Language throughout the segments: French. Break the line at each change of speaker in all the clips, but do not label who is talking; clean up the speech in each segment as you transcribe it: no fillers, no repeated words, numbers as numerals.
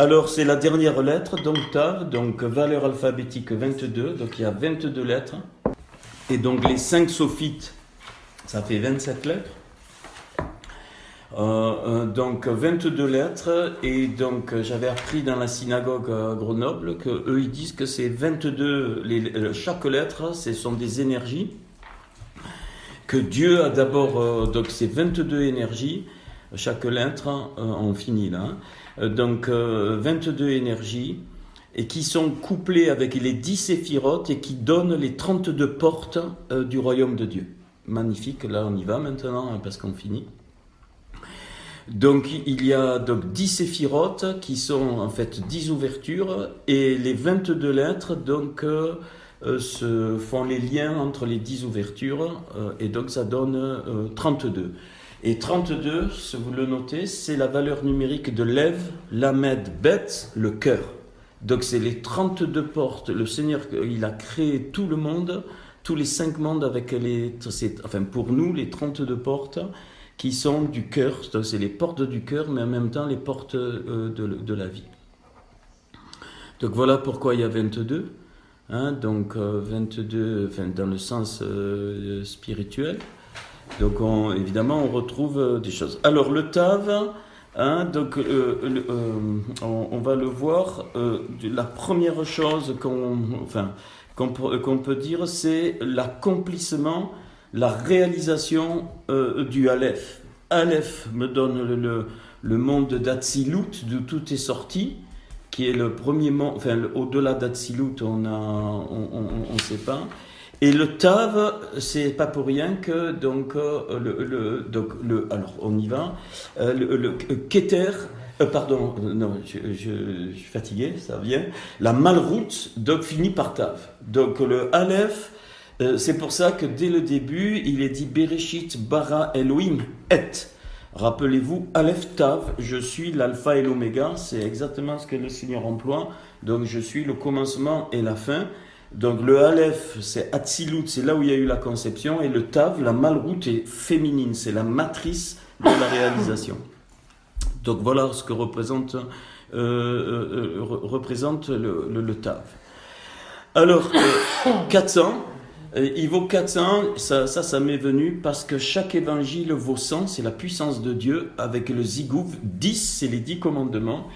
Alors, c'est la dernière lettre, donc Tav, donc valeur alphabétique 22, donc il y a 22 lettres. Et donc les 5 sophites, ça fait 27 lettres. Donc 22 lettres, et donc j'avais appris dans la synagogue à Grenoble que eux ils disent que c'est 22, chaque lettre, ce sont des énergies, que Dieu a d'abord, donc c'est 22 énergies, chaque lettre, on finit là, donc 22 énergies, et qui sont couplées avec les 10 séphirotes et qui donnent les 32 portes du royaume de Dieu. Magnifique, là on y va maintenant, parce qu'on finit. Donc il y a donc 10 séphirotes qui sont en fait 10 ouvertures, et les 22 lettres donc se font les liens entre les 10 ouvertures, et donc ça donne 32. Et 32, si vous le notez, c'est la valeur numérique de Lev, Lamed, Bet, le cœur. Donc c'est les 32 portes. Le Seigneur, il a créé tout le monde, tous les 5 mondes avec enfin pour nous, les 32 portes qui sont du cœur. Donc c'est les portes du cœur, mais en même temps les portes de la vie. Donc voilà pourquoi il y a 22. Donc 22, enfin, dans le sens spirituel. Donc évidemment on retrouve des choses. Alors le Tav, donc on va le voir. La première chose qu'on peut dire, c'est l'accomplissement, la réalisation du Aleph. Aleph me donne le monde d'Atsilut, d'où tout est sorti, qui est le premier monde. Enfin, au-delà d'Atsilut, on ne sait pas. Et le Tav, c'est pas pour rien que donc alors on y va. Le Keter, pardon, non, je suis fatigué, ça vient. La Malroute donc finit par Tav. Donc le Aleph, c'est pour ça que dès le début, il est dit Bereshit bara Elohim et. Rappelez-vous, Aleph Tav, je suis l'alpha et l'oméga, c'est exactement ce que le Seigneur emploie. Donc je suis le commencement et la fin. Donc le Aleph, c'est Atzilut, c'est là où il y a eu la conception, et le Tav, la Malroute, est féminine, c'est la matrice de la réalisation. Donc voilà ce que représente le Tav. Alors, 400, il vaut 400, ça m'est venu parce que chaque évangile vaut 100, c'est la puissance de Dieu, avec le Zigouv, 10, c'est les 10 commandements.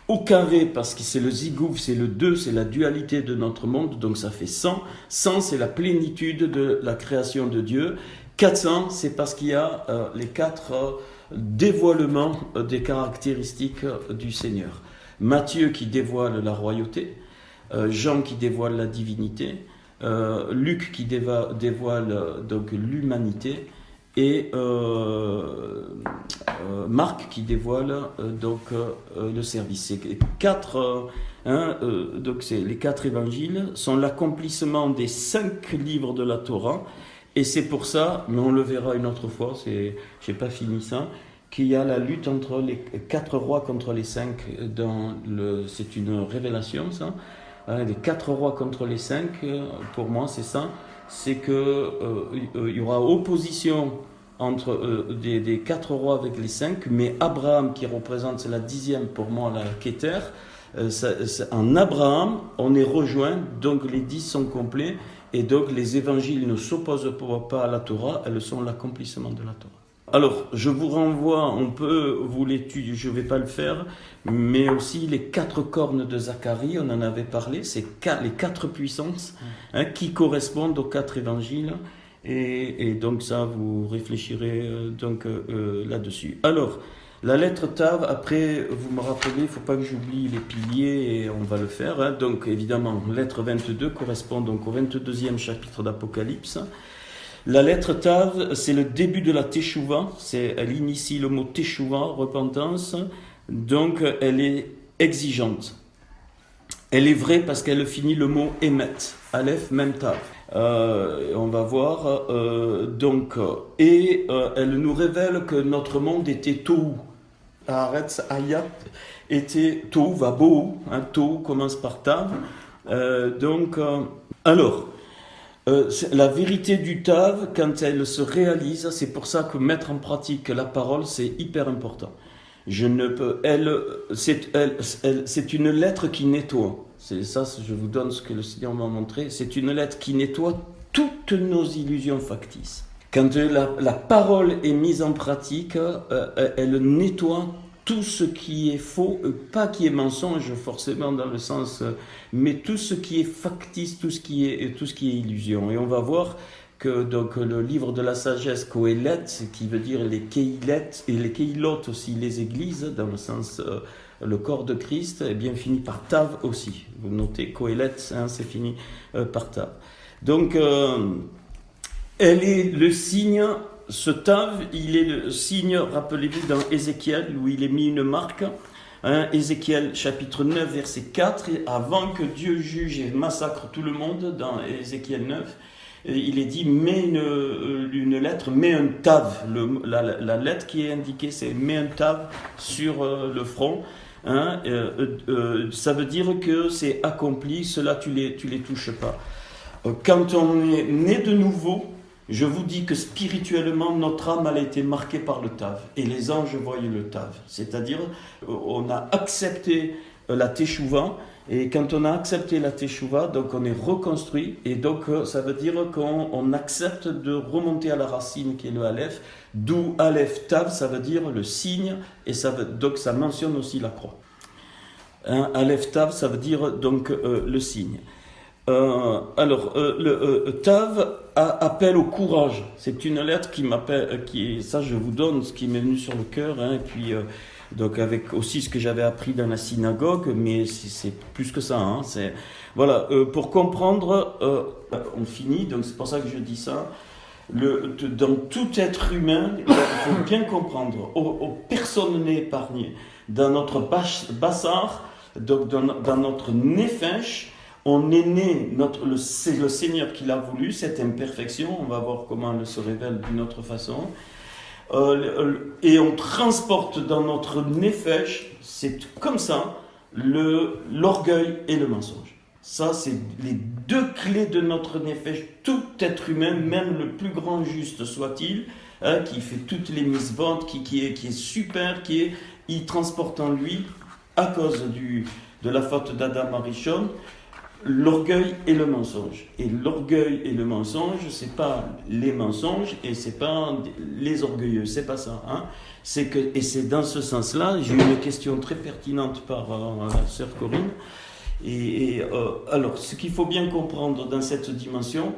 Au carré, parce que c'est le zigouv, c'est le 2, c'est la dualité de notre monde, donc ça fait 100. 100, c'est la plénitude de la création de Dieu. 400, c'est parce qu'il y a les 4 dévoilements des caractéristiques du Seigneur. Matthieu qui dévoile la royauté, Jean qui dévoile la divinité, Luc qui dévoile donc l'humanité, et Marc qui dévoile le service. C'est 4, donc les 4 évangiles sont l'accomplissement des 5 livres de la Torah, et c'est pour ça, mais on le verra une autre fois, j'ai pas fini ça, qu'il y a la lutte entre les 4 rois contre les 5. C'est une révélation, ça. Les 4 rois contre les 5, pour moi c'est ça. C'est que il y aura opposition entre des 4 rois avec les 5, mais Abraham qui représente, c'est la 10e pour moi, la Keter, en Abraham on est rejoint, donc les 10 sont complets, et donc les évangiles ne s'opposent pas à la Torah, elles sont l'accomplissement de la Torah. Alors, je vous renvoie, on peut vous l'étudier, je ne vais pas le faire, mais aussi les 4 cornes de Zacharie, on en avait parlé, c'est les 4 puissances qui correspondent aux 4 évangiles, et donc ça, vous réfléchirez là-dessus. Alors, la lettre Tav, après, vous me rappelez, il ne faut pas que j'oublie les piliers, et on va le faire. Donc, évidemment, lettre 22 correspond donc au 22e chapitre d'Apocalypse. La lettre Tav, c'est le début de la Teshuvah, elle initie le mot Teshuvah, repentance, donc elle est exigeante. Elle est vraie parce qu'elle finit le mot Emet, Aleph Mem Tav. On va voir, elle nous révèle que notre monde était Tohu. Haaretz Hayat était Tohu va Bohu, Tohu commence par Tav. La vérité du Tav, quand elle se réalise, c'est pour ça que mettre en pratique la parole, c'est hyper important. Je ne peux. C'est une lettre qui nettoie. C'est ça, je vous donne ce que le Seigneur m'a montré. C'est une lettre qui nettoie toutes nos illusions factices. Quand la parole est mise en pratique, elle nettoie tout ce qui est faux, pas qui est mensonge forcément dans le sens, mais tout ce qui est factice, tout ce qui est illusion. Et on va voir que donc le livre de la sagesse Kohelet, qui veut dire les Keilet et les Keilot aussi, les églises dans le sens le corps de Christ, est bien fini par Tav aussi. Vous notez Kohelet, c'est fini par Tav. Donc elle est le signe. Ce Tav, il est le signe, rappelez-vous, dans Ézéchiel, où il est mis une marque. Ézéchiel chapitre 9, verset 4, avant que Dieu juge et massacre tout le monde, dans Ézéchiel 9, il est dit, mets une lettre, mets un Tav. La lettre qui est indiquée, c'est mets un Tav sur le front. Ça veut dire que c'est accompli, cela tu les touches pas. Quand on est né de nouveau, je vous dis que spirituellement, notre âme a été marquée par le Tav. Et les anges voyaient le Tav. C'est-à-dire, on a accepté la Teshuvah. Et quand on a accepté la Teshuvah, donc on est reconstruit. Et donc, ça veut dire qu'on accepte de remonter à la racine qui est le Aleph. D'où Aleph Tav, ça veut dire le signe. Et donc, ça mentionne aussi la croix. Aleph Tav, ça veut dire donc le signe. Le Tav appelle au courage. C'est une lettre qui m'appelle, ça je vous donne ce qui m'est venu sur le cœur, et puis donc avec aussi ce que j'avais appris dans la synagogue, mais c'est plus que ça. Voilà, pour comprendre, on finit, donc c'est pour ça que je dis ça. Dans tout être humain, il faut bien comprendre, personne n'est épargné. Dans notre bassar, donc dans notre néphesh, on est né, c'est le Seigneur qui l'a voulu, cette imperfection, on va voir comment elle se révèle d'une autre façon, et on transporte dans notre néphesh, c'est comme ça, l'orgueil et le mensonge. Ça, c'est les deux clés de notre néphesh. Tout être humain, même le plus grand juste soit-il, qui fait toutes les mitzvot, qui est super, il transporte en lui, à cause de la faute d'Adam Arishon, l'orgueil et le mensonge. Et l'orgueil et le mensonge, c'est pas les mensonges et c'est pas les orgueilleux, c'est pas ça. Et c'est dans ce sens-là, j'ai eu une question très pertinente par la sœur Corinne. Alors, ce qu'il faut bien comprendre dans cette dimension,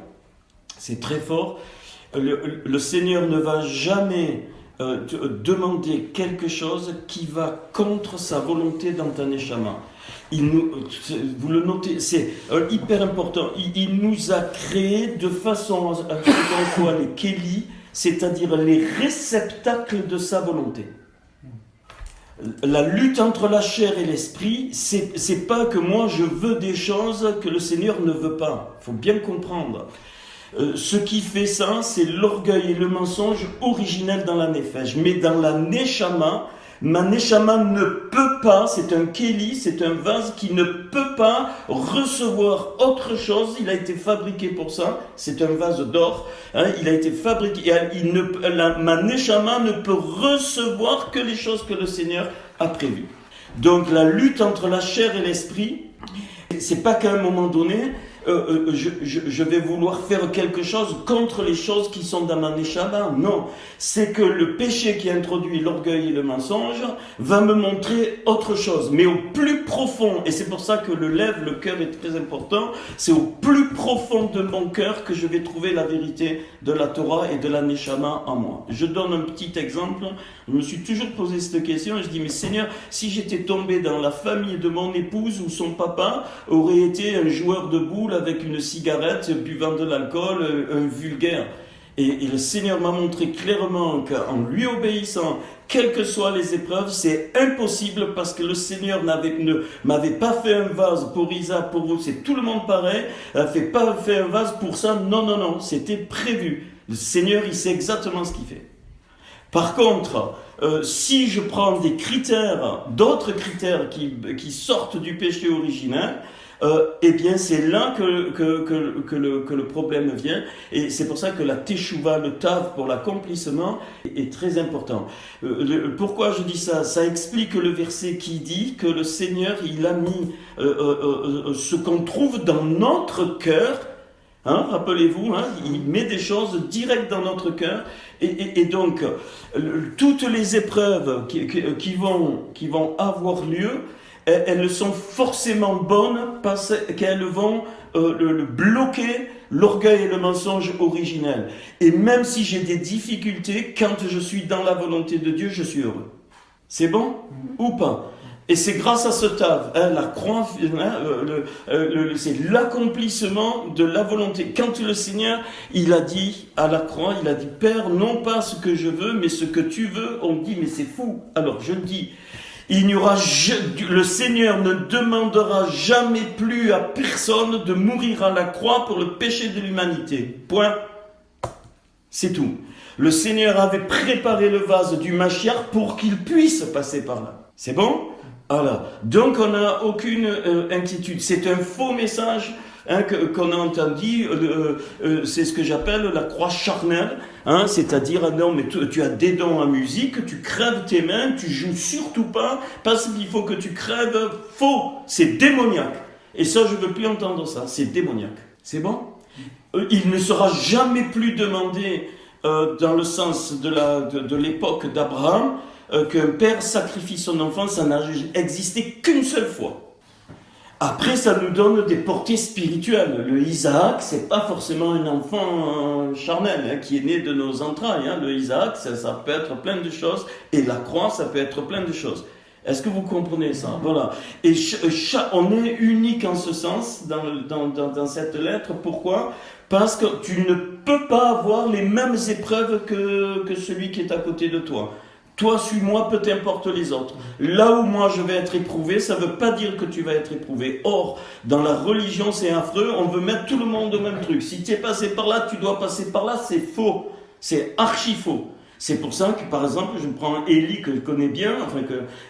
c'est très fort. Le Seigneur ne va jamais demander quelque chose qui va contre sa volonté dans ta neshama. Vous le notez, c'est hyper important. Il nous a créés de façon à ce qu'on soit les kéli, c'est-à-dire les réceptacles de sa volonté. La lutte entre la chair et l'esprit, c'est pas que moi je veux des choses que le Seigneur ne veut pas. Il faut bien comprendre. Ce qui fait ça, c'est l'orgueil et le mensonge originel dans la néphesh. Mais dans la neshama, ma neshama ne peut pas, c'est un kéli, c'est un vase qui ne peut pas recevoir autre chose. Il a été fabriqué pour ça, c'est un vase d'or. Il a été fabriqué, ma neshama ne peut recevoir que les choses que le Seigneur a prévues. Donc la lutte entre la chair et l'esprit, c'est pas qu'à un moment donné, je vais vouloir faire quelque chose contre les choses qui sont dans ma neshama. Non, c'est que le péché qui introduit l'orgueil et le mensonge va me montrer autre chose, mais au plus profond, et c'est pour ça que le cœur est très important, c'est au plus profond de mon cœur que je vais trouver la vérité de la Torah et de la neshama en moi. Je donne un petit exemple. Je me suis toujours posé cette question et je dis, mais Seigneur, si j'étais tombé dans la famille de mon épouse où son papa aurait été un joueur de boules avec une cigarette, buvant de l'alcool, un vulgaire. Et le Seigneur m'a montré clairement qu'en lui obéissant, quelles que soient les épreuves, c'est impossible parce que le Seigneur ne m'avait pas fait un vase pour Isa, pour vous, c'est tout le monde pareil, pas fait un vase pour ça, non, c'était prévu. Le Seigneur, il sait exactement ce qu'il fait. Par contre, si je prends des critères, d'autres critères qui sortent du péché originel, eh bien c'est là que le problème vient, et c'est pour ça que la teshuva, le tav pour l'accomplissement, est très important. Pourquoi je dis ça? Ça explique le verset qui dit que le Seigneur, il a mis ce qu'on trouve dans notre cœur. Rappelez-vous, il met des choses directes dans notre cœur, et donc toutes les épreuves qui vont avoir lieu, elles sont forcément bonnes parce qu'elles vont bloquer l'orgueil et le mensonge originel. Et même si j'ai des difficultés, quand je suis dans la volonté de Dieu, je suis heureux. C'est bon ou pas? Et c'est grâce à ce tav, la croix, c'est l'accomplissement de la volonté. Quand le Seigneur, il a dit à la croix, il a dit, Père, non pas ce que je veux, mais ce que tu veux. On dit, mais c'est fou. Alors je dis, le Seigneur ne demandera jamais plus à personne de mourir à la croix pour le péché de l'humanité. Point. C'est tout. Le Seigneur avait préparé le vase du Mashiach pour qu'il puisse passer par là. C'est bon? Voilà. Donc on n'a aucune inquiétude. C'est un faux message qu'on a entendu. C'est ce que j'appelle la croix charnelle. C'est-à-dire, non, mais tu as des dons en musique, tu crèves tes mains, tu joues surtout pas parce qu'il faut que tu crèves. Faux. C'est démoniaque. Et ça, je ne veux plus entendre ça. C'est démoniaque. C'est bon? Il ne sera jamais plus demandé dans le sens de l'époque d'Abraham, qu'un père sacrifie son enfant, ça n'a existé qu'une seule fois. Après, ça nous donne des portées spirituelles. Le Isaac, c'est pas forcément un enfant charnel qui est né de nos entrailles. Le Isaac, ça peut être plein de choses, et la croix, ça peut être plein de choses. Est-ce que vous comprenez ça? Voilà. Et on est unique en ce sens dans cette lettre. Pourquoi? Parce que tu ne peux pas avoir les mêmes épreuves que celui qui est à côté de toi. Toi, suis-moi, peu t'importe les autres. Là où moi je vais être éprouvé, ça ne veut pas dire que tu vas être éprouvé. Or, dans la religion, c'est affreux, on veut mettre tout le monde au même truc. Si tu es passé par là, tu dois passer par là, c'est faux. C'est archi faux. C'est pour ça que, par exemple, je prends Élie, que je connais bien,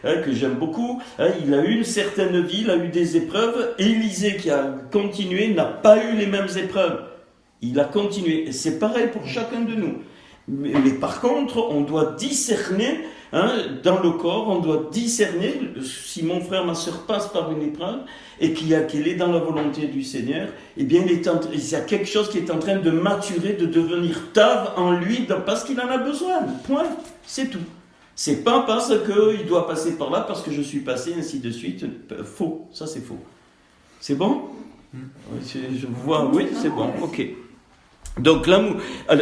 que j'aime beaucoup. Il a eu une certaine vie, il a eu des épreuves. Élisée, qui a continué, n'a pas eu les mêmes épreuves. Il a continué. Et c'est pareil pour chacun de nous. Mais par contre, on doit discerner, dans le corps, on doit discerner, si mon frère, ma soeur passe par une épreuve, et qu'il est dans la volonté du Seigneur, eh bien, il y a quelque chose qui est en train de maturer, de devenir tave en lui, parce qu'il en a besoin. Point. C'est tout. C'est pas parce qu'il doit passer par là, parce que je suis passé, ainsi de suite. Faux. Ça, c'est faux. C'est bon? Je vois, oui, c'est bon. Ok. Donc l'amour,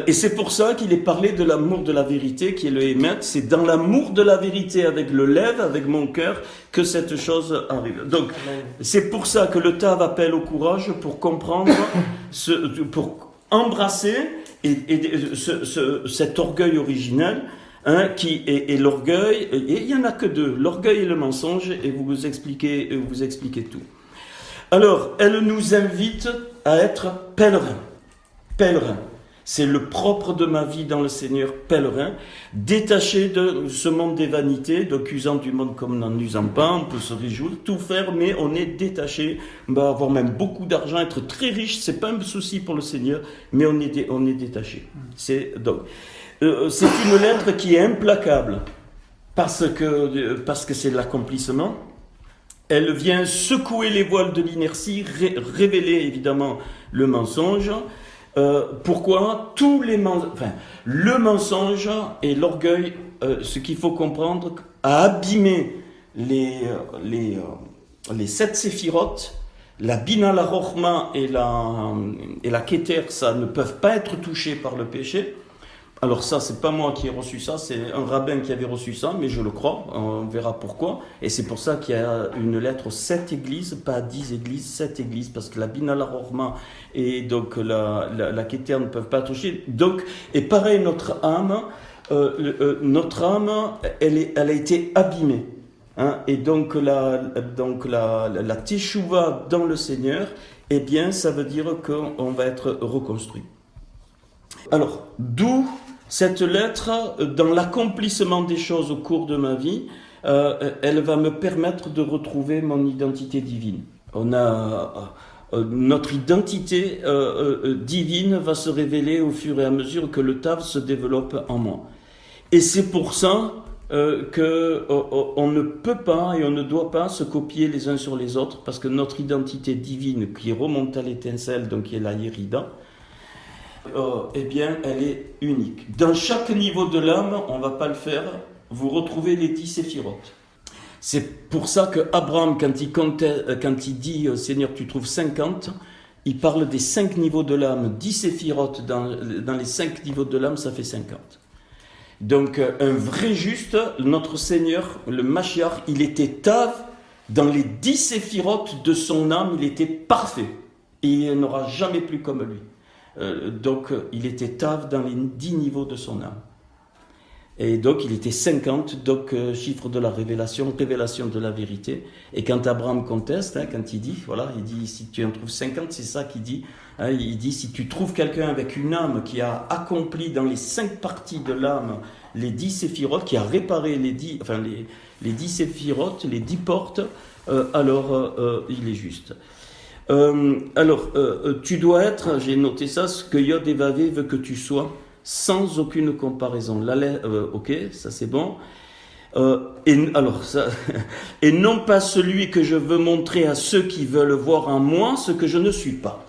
et c'est pour ça qu'il est parlé de l'amour de la vérité qui est le Hémet. C'est dans l'amour de la vérité avec le lève, avec mon cœur, que cette chose arrive. Donc c'est pour ça que le Tav appelle au courage pour comprendre, pour embrasser cet orgueil originel, qui est l'orgueil. Et il y en a que deux, l'orgueil et le mensonge, et vous expliquez tout. Alors elle nous invite à être pèlerins. Pèlerin, c'est le propre de ma vie dans le Seigneur, pèlerin, détaché de ce monde des vanités, d'accusant du monde comme n'en usant pas, on peut se réjouir, tout faire, mais on est détaché, on va avoir même beaucoup d'argent, être très riche, c'est pas un souci pour le Seigneur, mais on est détaché. C'est une lettre qui est implacable, parce que c'est l'accomplissement. Elle vient secouer les voiles de l'inertie, révéler évidemment le mensonge. Pourquoi le mensonge et l'orgueil, ce qu'il faut comprendre, a abîmé les 7 séphirotes, la Bina, la Rochma et la Keter, ça ne peuvent pas être touchés par le péché. Alors ça, c'est pas moi qui ai reçu ça, c'est un rabbin qui avait reçu ça, mais je le crois, on verra pourquoi. Et c'est pour ça qu'il y a une lettre aux 7 églises, pas 10 églises, 7 églises, parce que la Bina, la Rochma et donc la Keter ne peuvent pas toucher. Donc, et pareil, notre âme, elle a été abîmée. Et donc la teshuva dans le Seigneur, eh bien, ça veut dire qu'on va être reconstruit. Alors, d'où cette lettre, dans l'accomplissement des choses au cours de ma vie, elle va me permettre de retrouver mon identité divine. Notre identité divine va se révéler au fur et à mesure que le TAV se développe en moi. Et c'est pour ça qu'on ne peut pas et on ne doit pas se copier les uns sur les autres, parce que notre identité divine, qui remonte à l'étincelle, donc qui est la Yérida, eh bien, elle est unique. Dans chaque niveau de l'âme, on ne va pas le faire, vous retrouvez les 10 séphirotes. C'est pour ça que Abraham, quand il dit « Seigneur, tu trouves 50 », il parle des 5 niveaux de l'âme. 10 séphirotes dans les 5 niveaux de l'âme, ça fait 50. Donc, un vrai juste, notre Seigneur, le Mashiach, il était Tav, dans les 10 séphirotes de son âme, il était parfait. Et il n'aura jamais plus comme lui. Donc, il était Tav dans les 10 niveaux de son âme. Et donc, il était 50, donc chiffre de la révélation, révélation de la vérité. Et quand Abraham conteste, quand il dit, si tu en trouves 50, c'est ça qu'il dit. Il dit, si tu trouves quelqu'un avec une âme qui a accompli dans les 5 parties de l'âme les 10 séphirotes, qui a réparé les 10 séphirotes, les 10 portes, alors il est juste. Tu dois être, j'ai noté ça, ce que Yod et Vavé veut que tu sois, sans aucune comparaison. Ok, ça c'est bon. Et non pas celui que je veux montrer à ceux qui veulent voir en moi ce que je ne suis pas.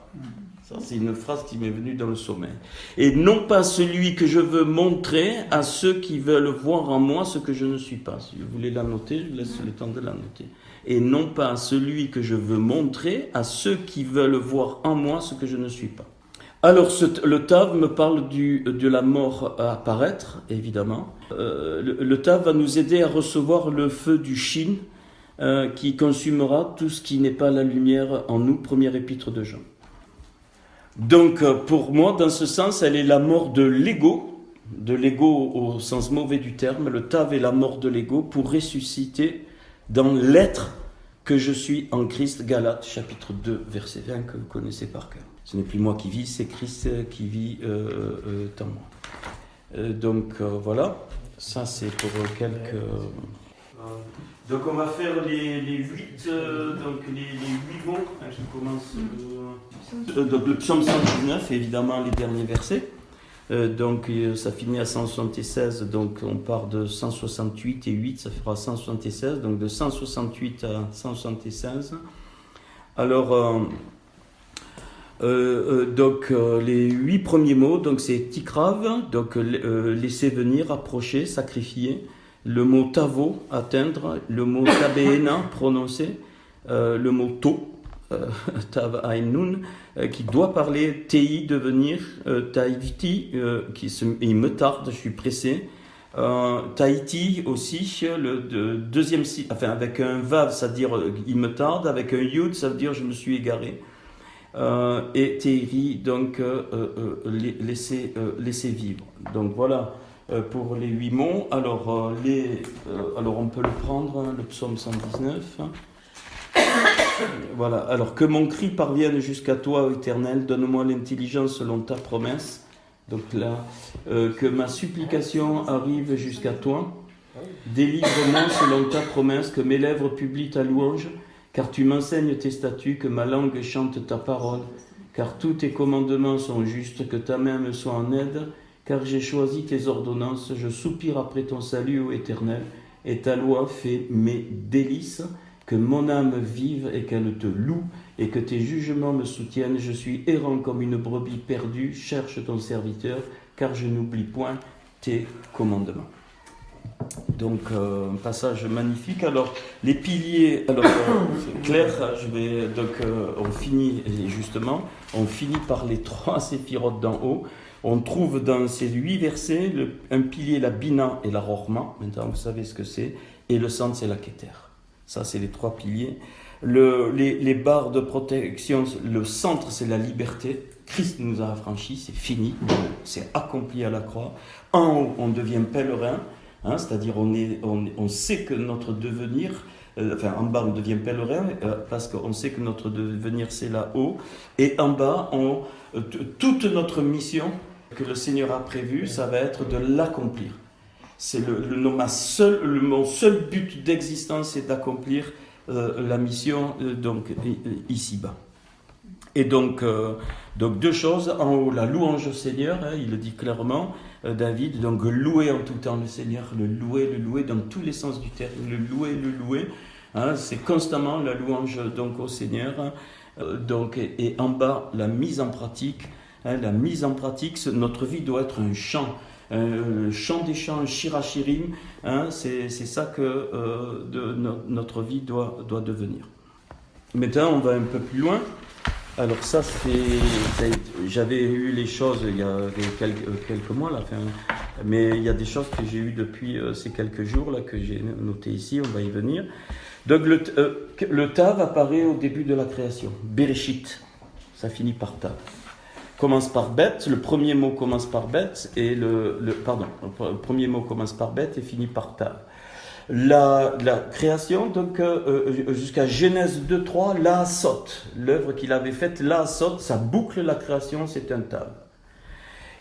Ça, c'est une phrase qui m'est venue dans le sommeil. Et non pas celui que je veux montrer à ceux qui veulent voir en moi ce que je ne suis pas. Si vous voulez la noter, je vous laisse le temps de la noter. Et non pas celui que je veux montrer à ceux qui veulent voir en moi ce que je ne suis pas. Alors, le Tav me parle de la mort à apparaître, évidemment. Le Tav va nous aider à recevoir le feu du Shin, qui consumera tout ce qui n'est pas la lumière en nous, première épître de Jean. Donc, pour moi, dans ce sens, elle est la mort de l'ego au sens mauvais du terme. Le Tav est la mort de l'ego pour ressusciter dans l'être que je suis en Christ. Galates, chapitre 2, verset 20, que vous connaissez par cœur. Ce n'est plus moi qui vis, c'est Christ qui vit en moi. Voilà, ça c'est pour quelques... Donc on va faire les 8 mots. Je commence... donc le psaume 119, évidemment les derniers versets. Ça finit à 176, donc on part de 168 et 8, ça fera 176. Donc de 168 à 176. Alors... les 8 premiers mots, donc c'est tikrav, donc laisser venir, approcher, sacrifier, le mot tavo, atteindre, le mot tabéena, prononcer, le mot to, tav ainun, qui doit parler tei, devenir, taivti, il me tarde, je suis pressé, taiti aussi, le deuxième, avec un vav, ça veut dire il me tarde, avec un yud, ça veut dire je me suis égaré. Et Théri, donc laisser vivre. Donc voilà pour les 8 mots. Alors on peut le prendre, le psaume 119. Voilà. Alors que mon cri parvienne jusqu'à toi, ô Éternel, donne-moi l'intelligence selon ta promesse. Donc là, que ma supplication arrive jusqu'à toi. Délivre-moi selon ta promesse, que mes lèvres publient ta louange. Car tu m'enseignes tes statuts, que ma langue chante ta parole. Car tous tes commandements sont justes, que ta main me soit en aide. Car j'ai choisi tes ordonnances, je soupire après ton salut, ô Éternel. Et ta loi fait mes délices. Que mon âme vive et qu'elle te loue, et que tes jugements me soutiennent. Je suis errant comme une brebis perdue, cherche ton serviteur, car je n'oublie point tes commandements. Donc, un passage magnifique. Alors, les piliers, c'est clair, on finit par les 3 séphirotes d'en haut. On trouve dans ces 8 versets un pilier, la Bina et la Rorma. Maintenant, vous savez ce que c'est. Et le centre, c'est la Keter. Ça, c'est les 3 piliers. Les barres de protection, le centre, c'est la liberté. Christ nous a affranchis, c'est fini, c'est accompli à la croix. En haut, on devient pèlerin. C'est-à-dire on sait que notre devenir, en bas on devient pèlerin parce qu'on sait que notre devenir c'est là-haut, et en bas toute notre mission que le Seigneur a prévue, ça va être de l'accomplir. C'est mon seul but d'existence, c'est d'accomplir la mission ici-bas. Et donc, deux choses. En haut, la louange au Seigneur, il le dit clairement, David, donc louer en tout temps le Seigneur, le louer dans tous les sens du terme, le louer, c'est constamment la louange donc au Seigneur. Et en bas, la mise en pratique. La mise en pratique, notre vie doit être un chant. Chant des chants, shirachirim, c'est ça que notre vie doit devenir. Maintenant, on va un peu plus loin. Alors j'avais eu les choses il y a quelques mois, là, mais il y a des choses que j'ai eues depuis ces quelques jours, là, que j'ai notées ici, on va y venir. Donc le Tav apparaît au début de la création, Bereshit, ça finit par Tav. Commence par bête, le premier mot commence par bête, et le premier mot commence par bête et finit par Tav. La création, donc jusqu'à Genèse 2-3, la Asot, l'œuvre qu'il avait faite, la Asot, ça boucle la création, c'est un Tav.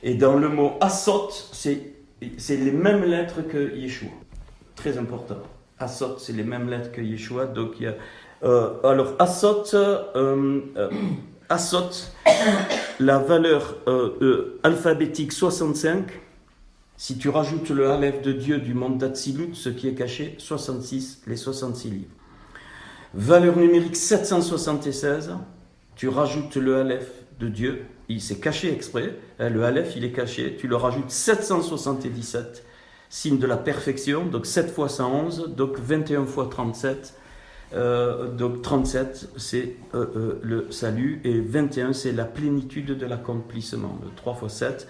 Et dans le mot Asot, c'est les mêmes lettres que Yeshua. Très important. Asot, c'est les mêmes lettres que Yeshua. Donc il y a, alors Asot, la valeur alphabétique 65. Si tu rajoutes le Aleph de Dieu du monde d'Atsilut, ce qui est caché, 66, les 66 livres. Valeur numérique 776, tu rajoutes le Aleph de Dieu, il s'est caché exprès, le Aleph il est caché, tu le rajoutes 777, signe de la perfection, donc 7 fois 111, donc 21 fois 37, donc 37 c'est le salut, et 21 c'est la plénitude de l'accomplissement, 3 fois 7,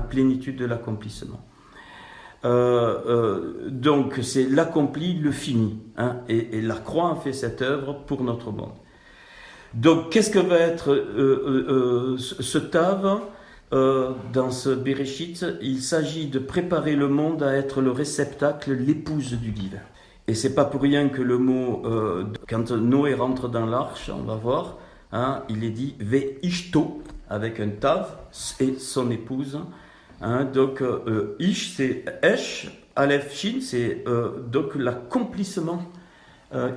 plénitude de l'accomplissement. Donc c'est l'accompli, le fini, et la croix a fait cette œuvre pour notre monde. Donc qu'est-ce que va être ce Tav dans ce Bereshit? Il s'agit de préparer le monde à être le réceptacle, l'épouse du divin. Et c'est pas pour rien que le mot, quand Noé rentre dans l'arche, on va voir, il est dit Ve-ishto, avec un Tav, et son épouse. Donc, Ish, c'est Esh, Aleph, Shin, c'est donc l'accomplissement.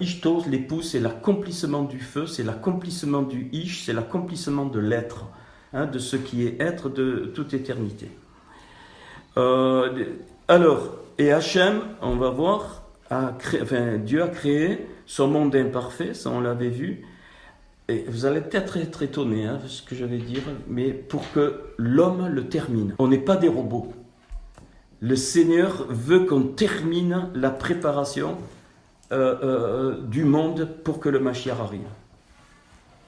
Ishto, l'épouse, c'est l'accomplissement du feu, c'est l'accomplissement du Ish, c'est l'accomplissement de l'être, de ce qui est être de toute éternité. Alors, et Hachem, on va voir, Dieu a créé son monde imparfait, ça on l'avait vu. Et vous allez peut-être être étonné de ce que je vais dire, mais pour que l'homme le termine. On n'est pas des robots. Le Seigneur veut qu'on termine la préparation du monde pour que le Mashiach arrive.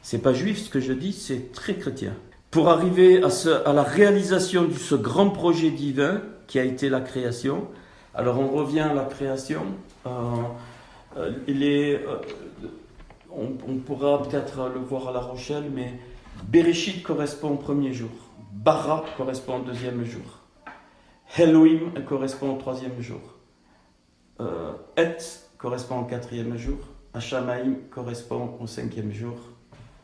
C'est pas juif ce que je dis, c'est très chrétien. Pour arriver à la réalisation de ce grand projet divin qui a été la création. Alors on revient à la création. On pourra peut-être le voir à La Rochelle, mais Bereshit correspond au premier jour, Bara correspond au deuxième jour, Elohim correspond au troisième jour, Et correspond au quatrième jour, Hashamaim correspond au cinquième jour,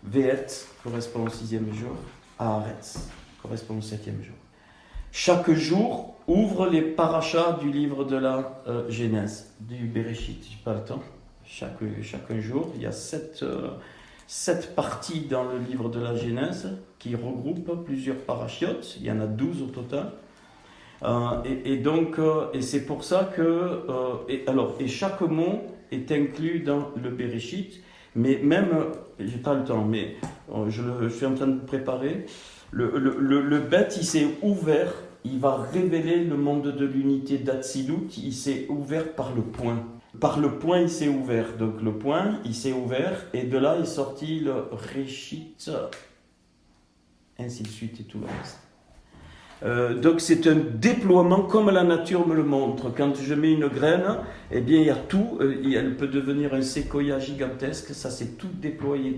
Ve'et correspond au sixième jour, Haaretz correspond au septième jour. Chaque jour ouvre les parachas du livre de la Genèse, du Bereshit, j'ai pas le temps. Chaque jour, il y a sept parties dans le livre de la Genèse qui regroupent plusieurs parachiotes. Il y en a 12 au total. Et c'est pour ça que... et chaque mot est inclus dans le Bereshit. Mais même, j'ai pas le temps, mais je suis en train de préparer. Le bête, il s'est ouvert. Il va révéler le monde de l'unité d'Atsilut. Il s'est ouvert par le point. Par le point, il s'est ouvert. Donc le point, il s'est ouvert, et de là est sorti le Réchit, ainsi de suite et tout le reste. Donc c'est un déploiement comme la nature me le montre. Quand je mets une graine, eh bien il y a tout, elle peut devenir un séquoia gigantesque, ça c'est tout déployé.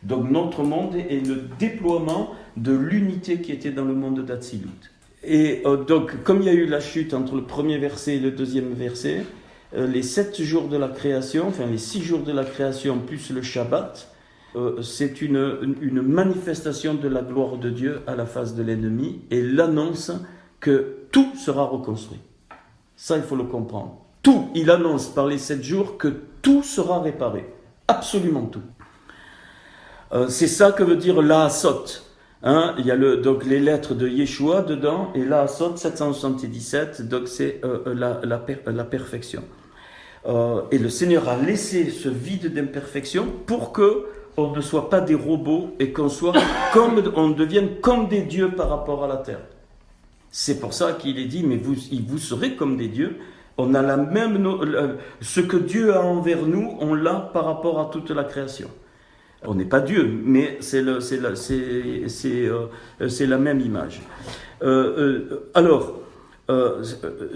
Donc notre monde est le déploiement de l'unité qui était dans le monde d'Atsilut. Et donc comme il y a eu la chute entre le premier verset et le deuxième verset, les 7 jours de la création, enfin les 6 jours de la création plus le Shabbat, c'est une manifestation de la gloire de Dieu à la face de l'ennemi et l'annonce que tout sera reconstruit. Ça, il faut le comprendre. tout, il annonce par les 7 jours que tout sera réparé. Absolument tout. C'est ça que veut dire l'Aasot. Hein, il y a donc les lettres de Yeshua dedans, et l'Aasot 777, donc c'est la perfection. Et le Seigneur a laissé ce vide d'imperfection pour que on ne soit pas des robots et on devienne comme des dieux par rapport à la terre. C'est pour ça qu'il est dit, mais vous serez comme des dieux. On a la même, ce que Dieu a envers nous, on l'a par rapport à toute la création. On n'est pas Dieu, mais c'est la même image.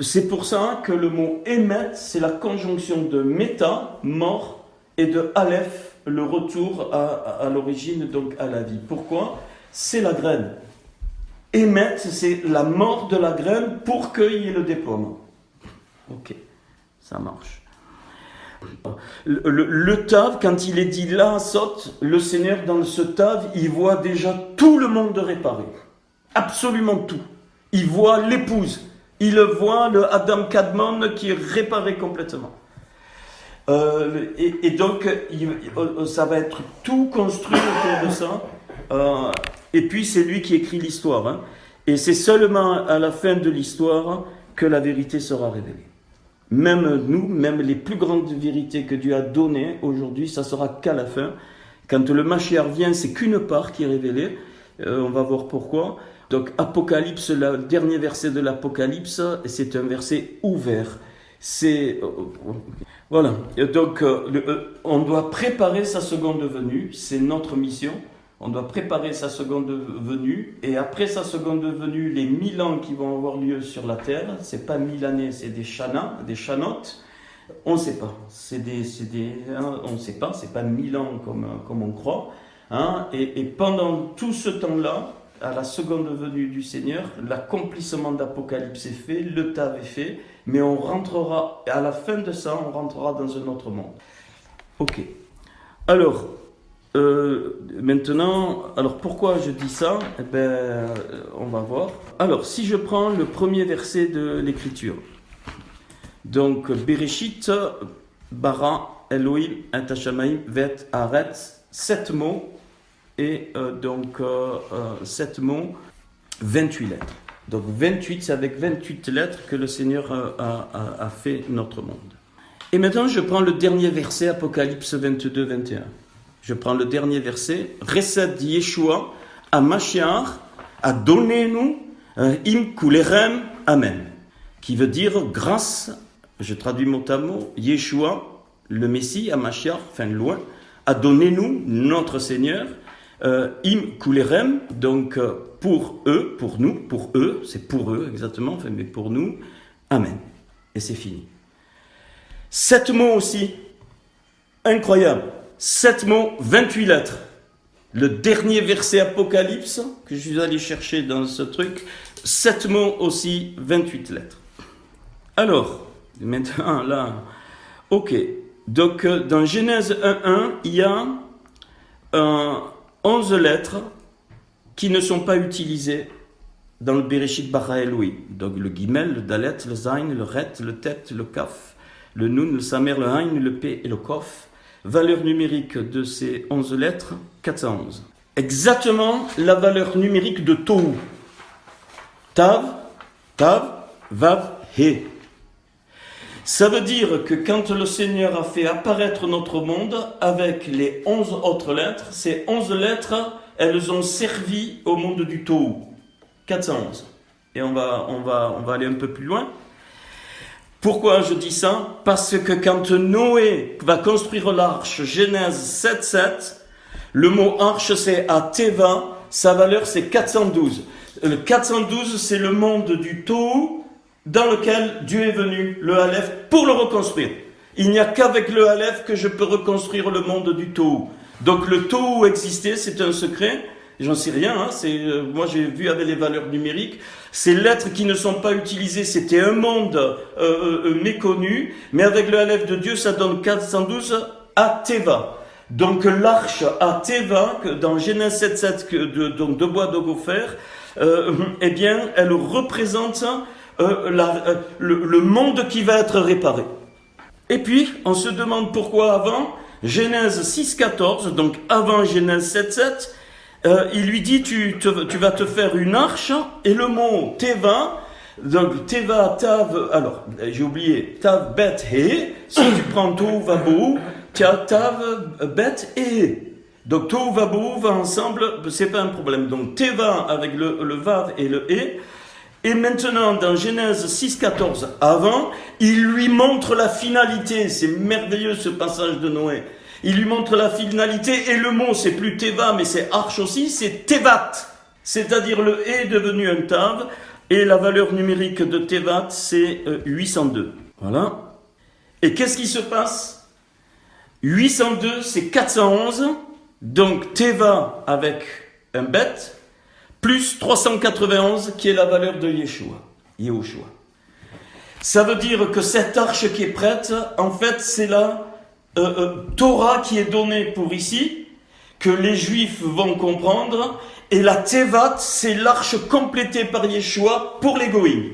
C'est pour ça que le mot émet, c'est la conjonction de méta, mort, et de aleph, le retour à l'origine, donc à la vie. Pourquoi ? C'est la graine. Émet, c'est la mort de la graine pour qu'il y ait le déploiement. Ok, ça marche. Le Tav, quand il est dit là, saute, le Seigneur dans ce Tav, il voit déjà tout le monde réparé. Absolument tout. Il voit l'épouse. Il voit le Adam Kadmon qui est réparé complètement. Et donc, ça va être tout construit autour de ça. Et puis, c'est lui qui écrit l'histoire. Hein. Et c'est seulement à la fin de l'histoire que la vérité sera révélée. Même nous, même les plus grandes vérités que Dieu a données aujourd'hui, ça sera qu'à la fin. Quand le Mashiach vient, c'est qu'une part qui est révélée. On va voir pourquoi. Donc, Apocalypse, le dernier verset de l'Apocalypse, c'est un verset ouvert. Voilà. Donc, on doit préparer sa seconde venue. C'est notre mission. On doit préparer sa seconde venue. Et après sa seconde venue, les 1000 ans qui vont avoir lieu sur la terre, c'est pas 1000 années, c'est des shana, des shanotes. On ne sait pas. On ne sait pas. C'est pas 1000 ans comme on croit. Hein. Et pendant tout ce temps-là, à la seconde venue du Seigneur, l'accomplissement d'Apocalypse est fait, le Tav est fait, mais on rentrera, à la fin de ça, on rentrera dans un autre monde. Ok. Alors, maintenant, pourquoi je dis ça ? Eh bien, on va voir. Alors, si je prends le premier verset de l'Écriture, donc, Bereshit, bara, Elohim, et Hashamayim, vet, aretz, 7 mots, et 7 mots, 28 lettres. Donc 28, c'est avec 28 lettres que le Seigneur a fait notre monde. Et maintenant, je prends le dernier verset, Apocalypse 22, 21. Je prends le dernier verset, Resed Yeshua, à Mashiach, à donner-nous, im kulerem, amen. Qui veut dire grâce, je traduis mot à mot, Yeshua, le Messie, à Mashiach, enfin loin, à donner-nous, notre Seigneur, im kulerem, donc pour eux, pour nous, pour eux, c'est pour eux exactement, enfin, mais pour nous, amen. Et c'est fini. 7 mots aussi, incroyable. 7 mots, 28 lettres. Le dernier verset Apocalypse, que je suis allé chercher dans ce truc, 7 mots aussi, 28 lettres. Alors, maintenant là, ok. Donc dans Genèse 1.1, il y a 11 lettres qui ne sont pas utilisées dans le Bereshit bara Elohim. Donc le Gimel, le Dalet, le Zain, le Ret, le Tet, le Kaf, le Nun, le Samer, le Hain, le P et le Kof. Valeur numérique de ces 11 lettres, 411. Exactement la valeur numérique de Tohu. Tav, Vav, He. Ça veut dire que quand le Seigneur a fait apparaître notre monde avec les 11 autres lettres, ces 11 lettres, elles ont servi au monde du Tohu. 411. Et on va aller un peu plus loin. Pourquoi je dis ça ? Parce que quand Noé va construire l'arche, Genèse 7.7, le mot arche c'est à Teva, sa valeur c'est 412. Le 412 c'est le monde du Tohu dans lequel Dieu est venu, le Aleph, pour le reconstruire. Il n'y a qu'avec le Aleph que je peux reconstruire le monde du Tohu. Donc le Tohu existait, c'est un secret. J'en sais rien, hein, moi j'ai vu avec les valeurs numériques, ces lettres qui ne sont pas utilisées, c'était un monde méconnu, mais avec le Aleph de Dieu, ça donne 412 à Teva. Donc l'arche à Teva, dans Genèse 7.7, donc de bois de gopher, elle représente le monde qui va être réparé. Et puis, on se demande pourquoi avant, Genèse 6,14, donc avant Genèse 7,7, il lui dit, tu vas te faire une arche, et le mot Teva, donc Teva, Tav, alors, j'ai oublié, Tav, Bet, He, si tu prends Tohu, Vabou, tu as Tav, Bet, et donc Tohu, Vabou va ensemble, c'est pas un problème. Donc Teva avec le Vav et le E. Et maintenant, dans Genèse 6,14, avant, il lui montre la finalité. C'est merveilleux ce passage de Noé. Il lui montre la finalité, et le mot, c'est plus Teva, mais c'est arche aussi, c'est Tevat. C'est-à-dire le E est devenu un Tav, et la valeur numérique de Tevat, c'est 802. Voilà. Et qu'est-ce qui se passe? 802, c'est 411, donc Teva avec un bet, plus 391 qui est la valeur de Yehoshua. Ça veut dire que cette arche qui est prête, en fait, c'est la Torah qui est donnée pour ici, que les Juifs vont comprendre, et la Tevat, c'est l'arche complétée par Yeshua pour les Goïms.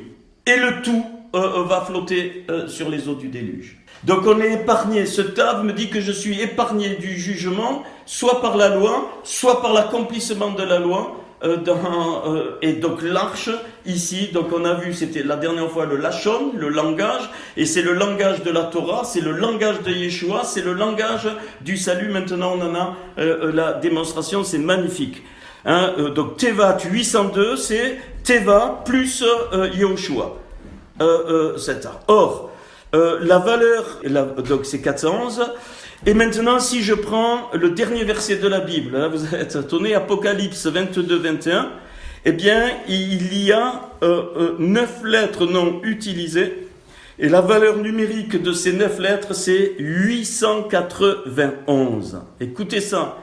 Et le tout va flotter sur les eaux du déluge. Donc on est épargné. Ce Tav me dit que je suis épargné du jugement, soit par la loi, soit par l'accomplissement de la loi. Et donc l'arche, ici, donc on a vu, c'était la dernière fois le Lachon, le langage, et c'est le langage de la Torah, c'est le langage de Yeshua, c'est le langage du salut. Maintenant on en a la démonstration, c'est magnifique. Donc Teva 802, c'est Teva plus Yehoshua. Or, la valeur, donc c'est 411. Et maintenant, si je prends le dernier verset de la Bible, là vous êtes étonné, Apocalypse 22-21, eh bien, il y a 9 lettres non utilisées, et la valeur numérique de ces 9 lettres, c'est 891. Écoutez ça.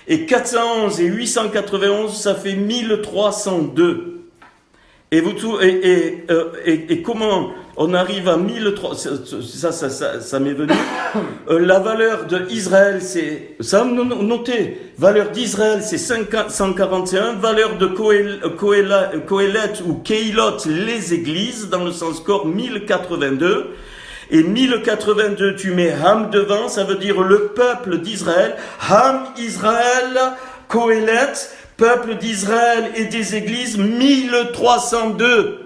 Et 411 et 891, ça fait 1302. Et comment on arrive à 1300, ça m'est venu. La valeur de Israël, c'est, ça notez, valeur d'Israël, c'est 541, valeur de Kohelet ou Keilot, les églises, dans le sens corps, 1082. Et 1082, tu mets Ham devant, ça veut dire le peuple d'Israël. Ham, Israël, Kohelet, peuple d'Israël et des églises, 1302.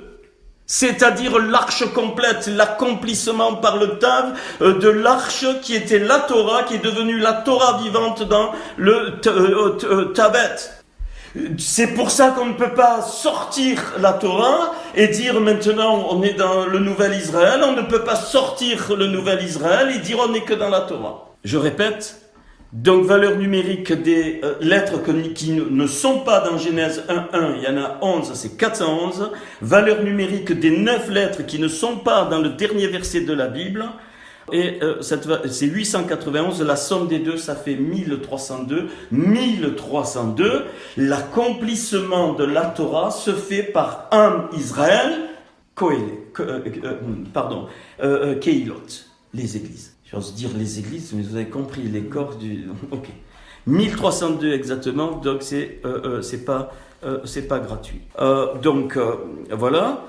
C'est-à-dire l'arche complète, l'accomplissement par le Tav de l'arche qui était la Torah, qui est devenue la Torah vivante dans le Tavet. C'est pour ça qu'on ne peut pas sortir la Torah et dire maintenant on est dans le nouvel Israël. On ne peut pas sortir le nouvel Israël et dire on n'est que dans la Torah. Je répète, donc valeur numérique des lettres qui ne sont pas dans Genèse 1.1, il y en a 11, c'est 411. Valeur numérique des 9 lettres qui ne sont pas dans le dernier verset de la Bible. Et c'est 891, la somme des deux, ça fait 1302. 1302, l'accomplissement de la Torah se fait par un Israël, Keilot, les églises. J'ose dire les églises, mais vous avez compris, les corps du... Ok. 1302 exactement, donc c'est pas gratuit. Voilà.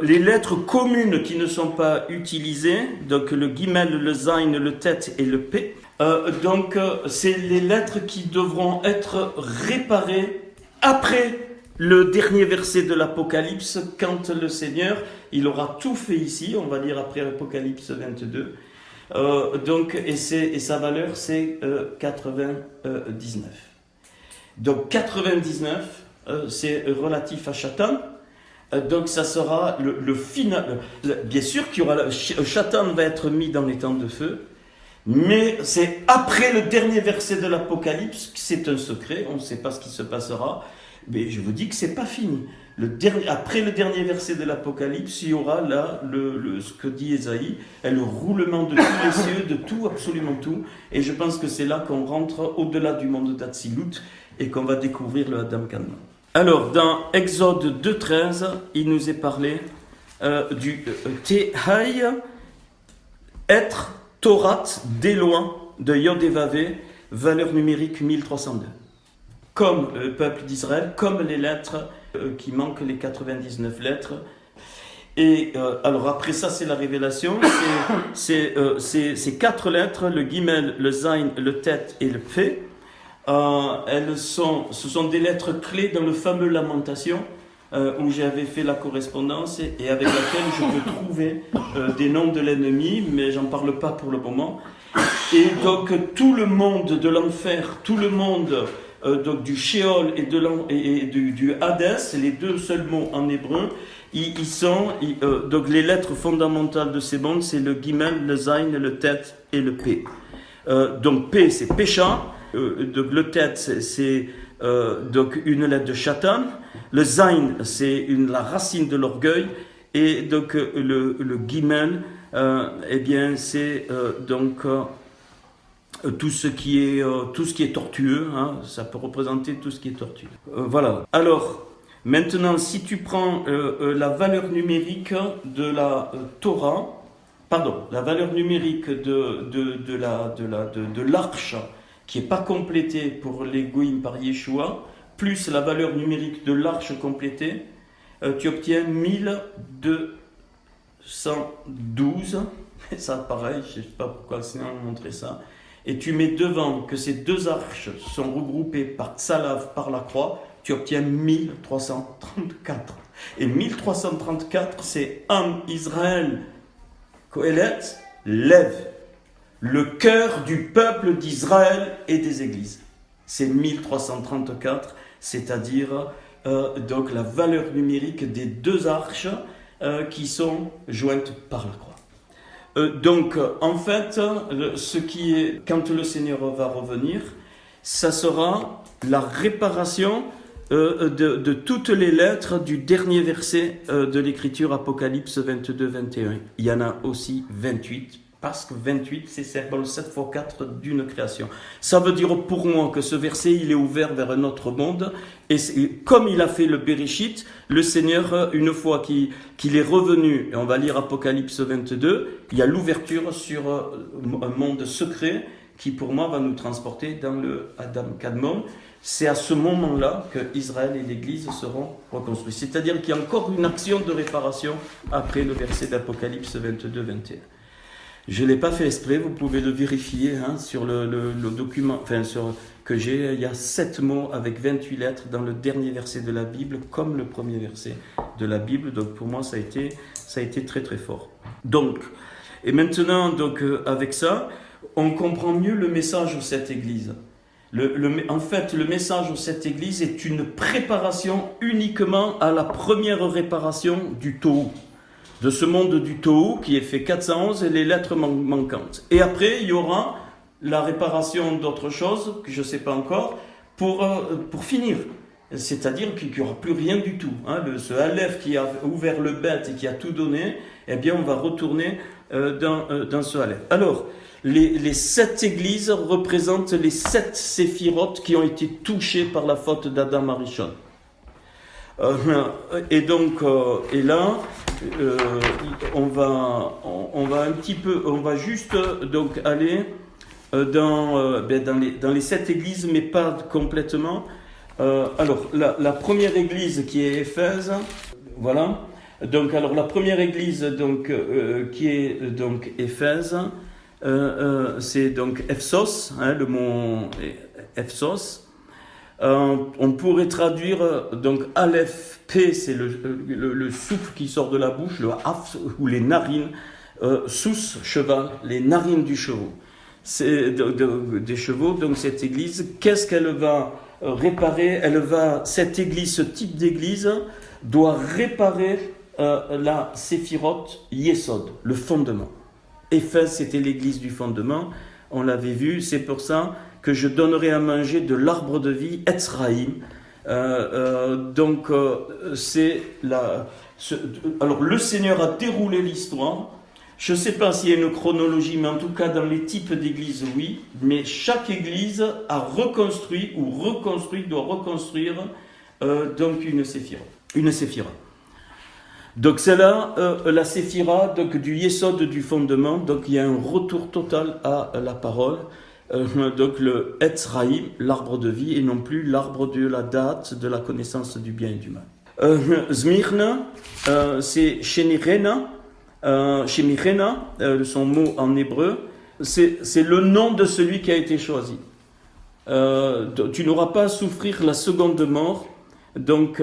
Les lettres communes qui ne sont pas utilisées, donc le Gimel, le Zain, le Tet et le P, c'est les lettres qui devront être réparées après le dernier verset de l'Apocalypse, quand le Seigneur, il aura tout fait ici, on va lire après l'Apocalypse 22, et sa valeur c'est 99. Donc 99, c'est relatif à Shatan. Donc ça sera le final. Bien sûr qu'il y aura Shatan va être mis dans les temps de feu, mais c'est après le dernier verset de l'Apocalypse, c'est un secret, on ne sait pas ce qui se passera, mais je vous dis que c'est pas fini. Après le dernier verset de l'Apocalypse, il y aura là ce que dit Ésaïe, le roulement de tous les cieux, de tout, absolument tout, et je pense que c'est là qu'on rentre au-delà du monde d'Atsilut et qu'on va découvrir le Adam Kadmon. Alors, dans Exode 2.13, il nous est parlé du Tehai, être Torat, des loin, de Yod et Vavé, valeur numérique 1302. Comme le peuple d'Israël, comme les lettres qui manquent, les 99 lettres. Et alors après ça, c'est la révélation. C'est 4 lettres, le Gimel, le Zain, le Tet et le Pé. Ce sont des lettres clés dans le fameux Lamentation où j'avais fait la correspondance et avec laquelle je peux trouver des noms de l'ennemi, mais j'en parle pas pour le moment. Et donc tout le monde de l'enfer, tout le monde donc du Sheol et du Hadès, les deux seuls mots en hébreu, donc les lettres fondamentales de ces mondes, c'est le Gimel, le Zain, le Tet et le P. Donc P, c'est pécha. Donc le Tet, c'est donc une lettre de Shatan. Le Zain, c'est la racine de l'orgueil. Et donc le Gimel, eh bien c'est donc tout ce qui est tortueux. Hein, ça peut représenter tout ce qui est tortueux. Voilà. Alors maintenant, si tu prends la valeur numérique de la Torah, la valeur numérique de l'arche qui n'est pas complétée pour les Goïm par Yeshua, plus la valeur numérique de l'arche complétée, tu obtiens 1212. Ça, pareil, je ne sais pas pourquoi sinon on montrait ça. Et tu mets devant que ces deux arches sont regroupées par Tsalav, par la croix, tu obtiens 1334. Et 1334, c'est Am Israël Kohelet, lève le cœur du peuple d'Israël et des églises. C'est 1334, c'est-à-dire donc la valeur numérique des deux arches qui sont jointes par la croix. Donc en fait, ce qui est, quand le Seigneur va revenir, ça sera la réparation de toutes les lettres du dernier verset de l'écriture Apocalypse 22-21. Il y en a aussi 28, parce que 28 c'est symbole 7 x 4 d'une création. Ça veut dire pour moi que ce verset il est ouvert vers un autre monde, et comme il a fait le Bereshit, le Seigneur, une fois qu'il est revenu, et on va lire Apocalypse 22, il y a l'ouverture sur un monde secret qui pour moi va nous transporter dans le Adam Kadmon. C'est à ce moment-là que Israël et l'Église seront reconstruits. C'est-à-dire qu'il y a encore une action de réparation après le verset d'Apocalypse 22-21. Je ne l'ai pas fait exprès, vous pouvez le vérifier sur le document que j'ai. Il y a 7 mots avec 28 lettres dans le dernier verset de la Bible, comme le premier verset de la Bible. Donc pour moi, ça a été très très fort. Donc, et maintenant, avec ça, on comprend mieux le message de cette Église. En fait, le message de cette Église est une préparation uniquement à la première réparation du Tohu, de ce monde du Tohu qui est fait 411 et les lettres manquantes. Et après, il y aura la réparation d'autres choses que je ne sais pas encore pour finir. C'est-à-dire qu'il n'y aura plus rien du tout. Ce Aleph qui a ouvert le Bet et qui a tout donné, eh bien, on va retourner dans ce Aleph. Alors, les 7 églises représentent les 7 séphirotes qui ont été touchées par la faute d'Adam Arishon. Et là, on va juste donc aller dans les 7 églises, mais pas complètement. Alors, la première église qui est Éphèse, voilà. Donc, alors la première église qui est donc Éphèse, c'est donc Epsos, le mot Epsos. On pourrait traduire donc Aleph P, c'est le souffle qui sort de la bouche, le haf ou les narines, sous cheval, les narines du chevaux. C'est des chevaux. Donc cette église, qu'est-ce qu'elle va réparer? Cette église, ce type d'église, doit réparer la séphirote Yesod, le fondement. Éphèse, c'était l'église du fondement, on l'avait vu, c'est pour ça que je donnerai à manger de l'arbre de vie, Etzraïm. Alors le Seigneur a déroulé l'histoire. Je ne sais pas s'il y a une chronologie, mais en tout cas dans les types d'églises, oui. Mais chaque église a reconstruit doit reconstruire donc une séphira. Donc c'est là la séphira donc du yesod du fondement. Donc il y a un retour total à la parole. Donc le Etzraïm, l'arbre de vie, et non plus l'arbre de la date de la connaissance du bien et du mal. Smyrne, c'est Shemirena, son mot en hébreu, c'est le nom de celui qui a été choisi. Tu n'auras pas à souffrir la seconde mort. Donc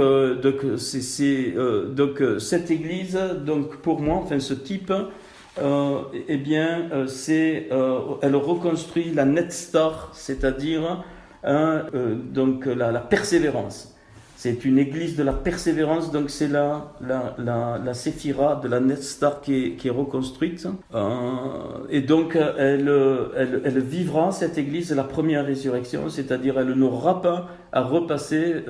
cette église, donc pour moi, enfin ce type, elle reconstruit la Netztar, c'est-à-dire donc la persévérance. C'est une église de la persévérance, donc c'est la séphira de la Netztar qui est reconstruite. Et donc elle vivra, cette église, la première résurrection, c'est-à-dire elle n'aura pas à repasser,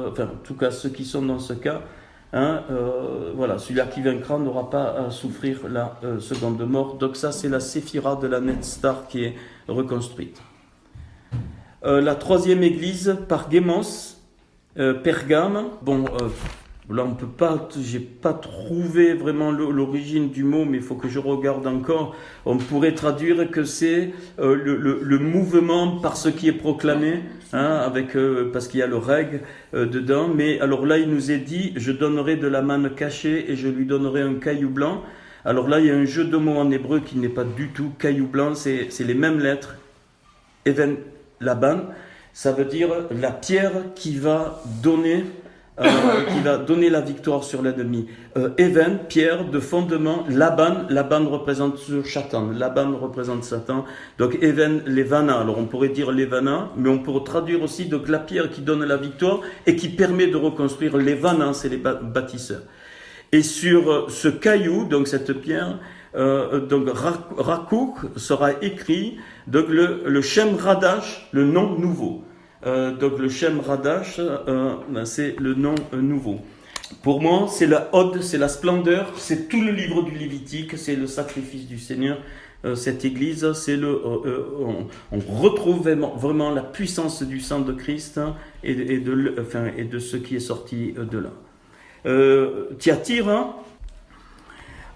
enfin en tout cas ceux qui sont dans ce cas, voilà, celui-là qui vaincra n'aura pas à souffrir la seconde mort. Donc ça c'est la séphira de la Netztar qui est reconstruite. La troisième église, Pergamos, Pergame, là on peut pas, j'ai pas trouvé vraiment l'origine du mot, mais il faut que je regarde encore. On pourrait traduire que c'est le mouvement par ce qui est proclamé, parce qu'il y a le reg dedans. Mais alors là il nous est dit, je donnerai de la manne cachée et je lui donnerai un caillou blanc. Alors là il y a un jeu de mots en hébreu qui n'est pas du tout caillou blanc, c'est les mêmes lettres, even laban. Ça veut dire la pierre qui va donner la victoire sur l'ennemi. Even, pierre de fondement. Laban représente Satan. Laban représente Satan. Donc Even, Levana. Alors on pourrait dire Levana, mais on pourrait traduire aussi donc la pierre qui donne la victoire et qui permet de reconstruire. Levana, c'est les bâtisseurs. Et sur ce caillou, donc cette pierre, donc Rakouk sera écrit donc le Shem Radash, le nom nouveau. Donc le Shem Radash, c'est le nom nouveau. Pour moi, c'est la Ode, c'est la splendeur, c'est tout le livre du Lévitique, c'est le sacrifice du Seigneur. Cette église, c'est on retrouve vraiment la puissance du sang de Christ et de ce qui est sorti de là. Thyatira.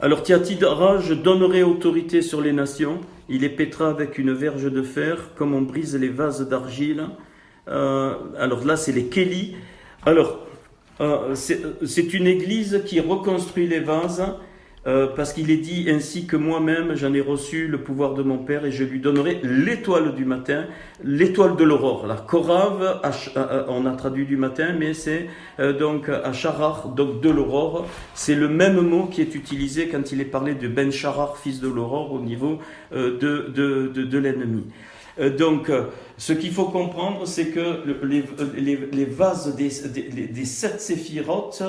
Alors Thyatira, je donnerai autorité sur les nations. Il les pètera avec une verge de fer, comme on brise les vases d'argile. Alors là, c'est les Kéli. Alors, c'est une église qui reconstruit les vases, parce qu'il est dit ainsi que moi-même, j'en ai reçu le pouvoir de mon Père et je lui donnerai l'étoile du matin, l'étoile de l'aurore. La Korav, on a traduit du matin, mais c'est donc Asharar, donc de l'aurore. C'est le même mot qui est utilisé quand il est parlé de Ben Sharar, fils de l'aurore, au niveau de l'ennemi. Donc, ce qu'il faut comprendre, c'est que les vases des 7 séphirotes,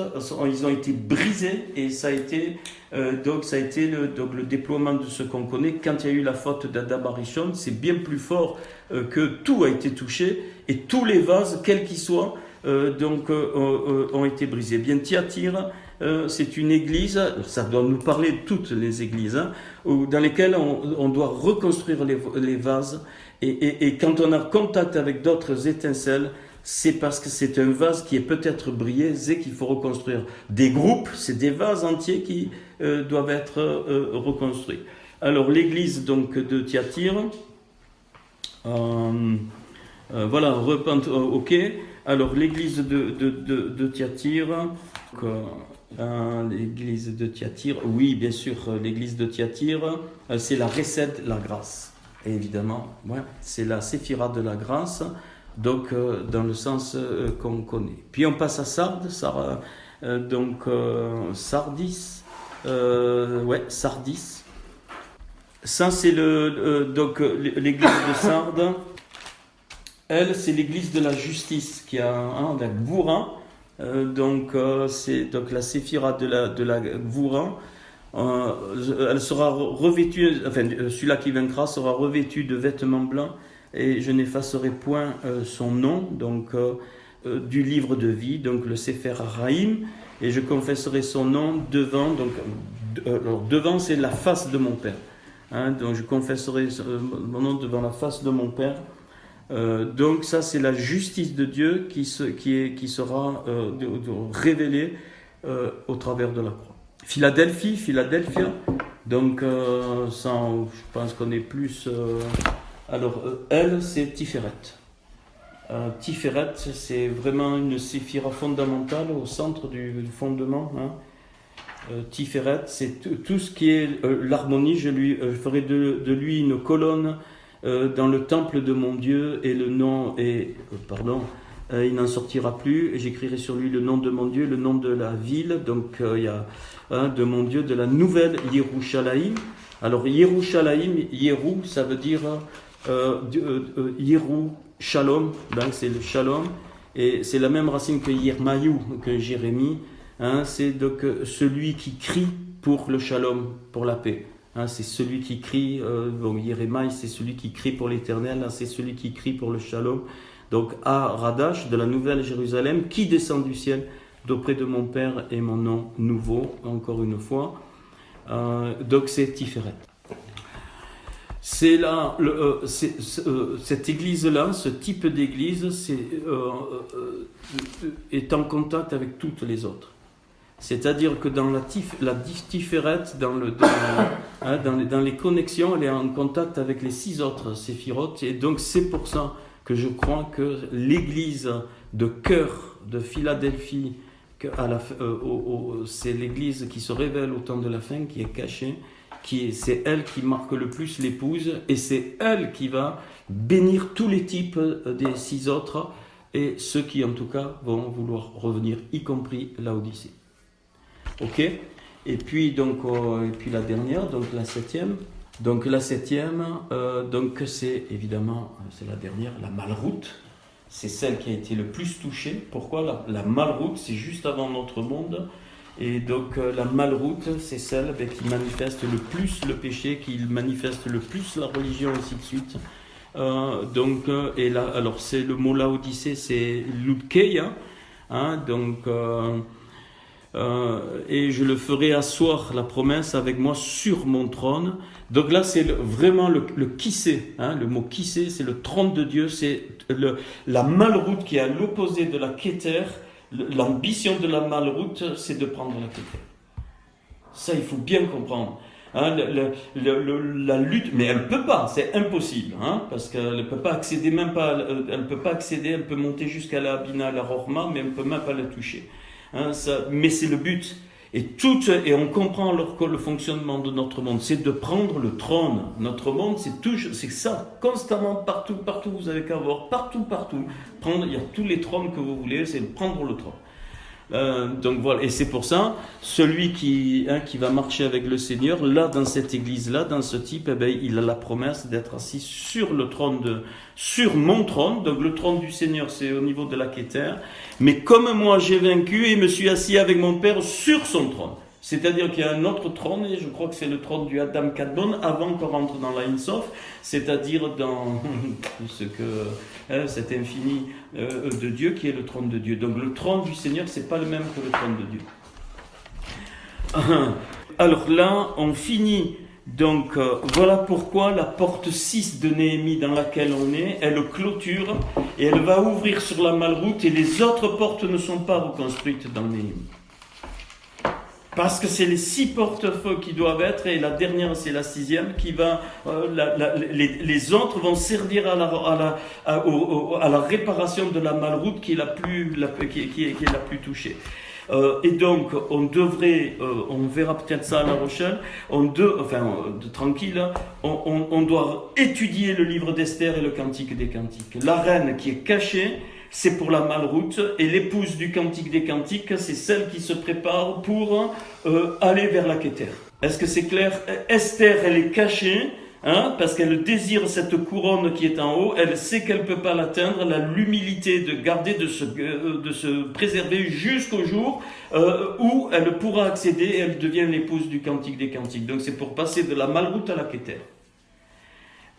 ils ont été brisés et ça a été le déploiement de ce qu'on connaît. Quand il y a eu la faute d'Adam Arishon, c'est bien plus fort que tout a été touché et tous les vases, quels qu'ils soient, ont été brisés. Bien, Thyatire, c'est une église, ça doit nous parler de toutes les églises, dans lesquelles on doit reconstruire les vases. Et quand on a contact avec d'autres étincelles, c'est parce que c'est un vase qui est peut-être brisé qu'il faut reconstruire. Des groupes, c'est des vases entiers qui doivent être reconstruits. Alors l'église donc de Thyatire, voilà, ok. Alors l'église de Thyatire, l'église de Thyatire, oui bien sûr, l'église de Thyatire, c'est la Récède, la grâce. Et évidemment, ouais, c'est la séphira de la grâce, donc dans le sens qu'on connaît. Puis on passe à Sardes, Sardis, Sardis. Ça c'est l'église de Sardes. Elle, c'est l'église de la justice qui a la Gvoura. C'est donc la séphira de la Gvoura. Elle sera revêtue, enfin celui-là qui vaincra sera revêtu de vêtements blancs et je n'effacerai point son nom, du livre de vie, donc le Sefer Haraïm, et je confesserai son nom devant, devant c'est la face de mon Père, donc je confesserai mon nom devant la face de mon Père. Donc ça c'est la justice de Dieu qui sera révélée au travers de la croix. Philadelphia, donc je pense qu'on est plus... elle, c'est Tiferet. Tiferet, c'est vraiment une séphira fondamentale au centre du fondement. Hein. Tiferet, c'est tout ce qui est l'harmonie. Je ferai de lui une colonne dans le temple de mon Dieu, et le nom est... il n'en sortira plus. J'écrirai sur lui le nom de mon Dieu, le nom de la ville. Donc il y a de mon Dieu, de la nouvelle Yerushalayim. Alors Yerushalayim, Yeru, ça veut dire Yeru Shalom, donc c'est le Shalom, et c'est la même racine que Yermaïou, que Jérémie. Hein, c'est donc celui qui crie pour le Shalom, pour la paix. Hein, c'est celui qui crie. Jérémie, c'est celui qui crie pour l'Éternel. Hein, c'est celui qui crie pour le Shalom. Donc à Radash, de la Nouvelle Jérusalem, qui descend du ciel d'auprès de mon Père et mon nom nouveau, encore une fois. Donc c'est Tiferet. C'est là, cette église-là, ce type d'église, est en contact avec toutes les autres. C'est-à-dire que dans la Tiferet, dans les connexions, elle est en contact avec les 6 autres séphirotes. Et donc c'est pour ça que je crois que l'église de cœur de Philadelphie, c'est l'église qui se révèle au temps de la fin, qui est cachée, c'est elle qui marque le plus l'épouse, et c'est elle qui va bénir tous les types des 6 autres, et ceux qui en tout cas vont vouloir revenir, y compris Laodicée. Ok. Et puis la dernière, donc la 7e. Donc la 7e, donc c'est évidemment, c'est la dernière, la Malroute. C'est celle qui a été le plus touchée. Pourquoi la Malroute? C'est juste avant notre monde. Et donc la Malroute, c'est celle qui manifeste le plus le péché, qui manifeste le plus la religion, ainsi de suite. Et là, alors c'est le mot Laodicée, c'est Ludkeia. Hein, et je le ferai asseoir, la promesse, avec moi sur mon trône. Donc là, c'est vraiment le Kissé. Hein, le mot Kissé, c'est le trône de Dieu. C'est la Malroute qui est à l'opposé de la Kéter. L'ambition de la Malroute, c'est de prendre la Kéter. Ça, il faut bien comprendre. Hein, la lutte, mais elle ne peut pas, c'est impossible, hein, parce qu'elle ne peut pas accéder, elle peut monter jusqu'à la Bina, la Rochma, mais elle ne peut même pas la toucher. Hein, mais c'est le but. Et on comprend le fonctionnement de notre monde, c'est de prendre le trône. Notre monde, c'est ça, constamment, partout, vous avez qu'à voir, partout. Il y a tous les trônes que vous voulez, c'est de prendre le trône. Donc voilà, et c'est pour ça, celui qui va marcher avec le Seigneur, là, dans cette église-là, dans ce type, il a la promesse d'être assis sur le trône sur mon trône. Donc le trône du Seigneur, c'est au niveau de la Kéter. Mais comme moi j'ai vaincu et me suis assis avec mon Père sur son trône. C'est-à-dire qu'il y a un autre trône, et je crois que c'est le trône du Adam Kadmon, avant qu'on rentre dans la Insof, c'est-à-dire dans cet infini de Dieu qui est le trône de Dieu. Donc le trône du Seigneur, c'est pas le même que le trône de Dieu. Alors là, on finit. Donc voilà pourquoi la porte 6 de Néhémie dans laquelle on est, elle clôture et elle va ouvrir sur la Malroute, et les autres portes ne sont pas reconstruites dans Néhémie. Parce que c'est les 6 porte-feux qui doivent être, et la dernière, c'est la 6e, qui va, les autres vont servir à la réparation de la Malroute qui est la plus touchée. Et donc, on verra peut-être ça à La Rochelle, tranquille, on doit étudier le livre d'Esther et le Cantique des Cantiques. La reine qui est cachée, c'est pour la Malroute, et l'épouse du Cantique des Cantiques, c'est celle qui se prépare pour aller vers la Kéter. Est-ce que c'est clair? Esther, elle est cachée, hein, parce qu'elle désire cette couronne qui est en haut, elle sait qu'elle ne peut pas l'atteindre, elle a l'humilité de garder, de se préserver jusqu'au jour où elle pourra accéder, et elle devient l'épouse du Cantique des Cantiques. Donc c'est pour passer de la Malroute à la Kéter.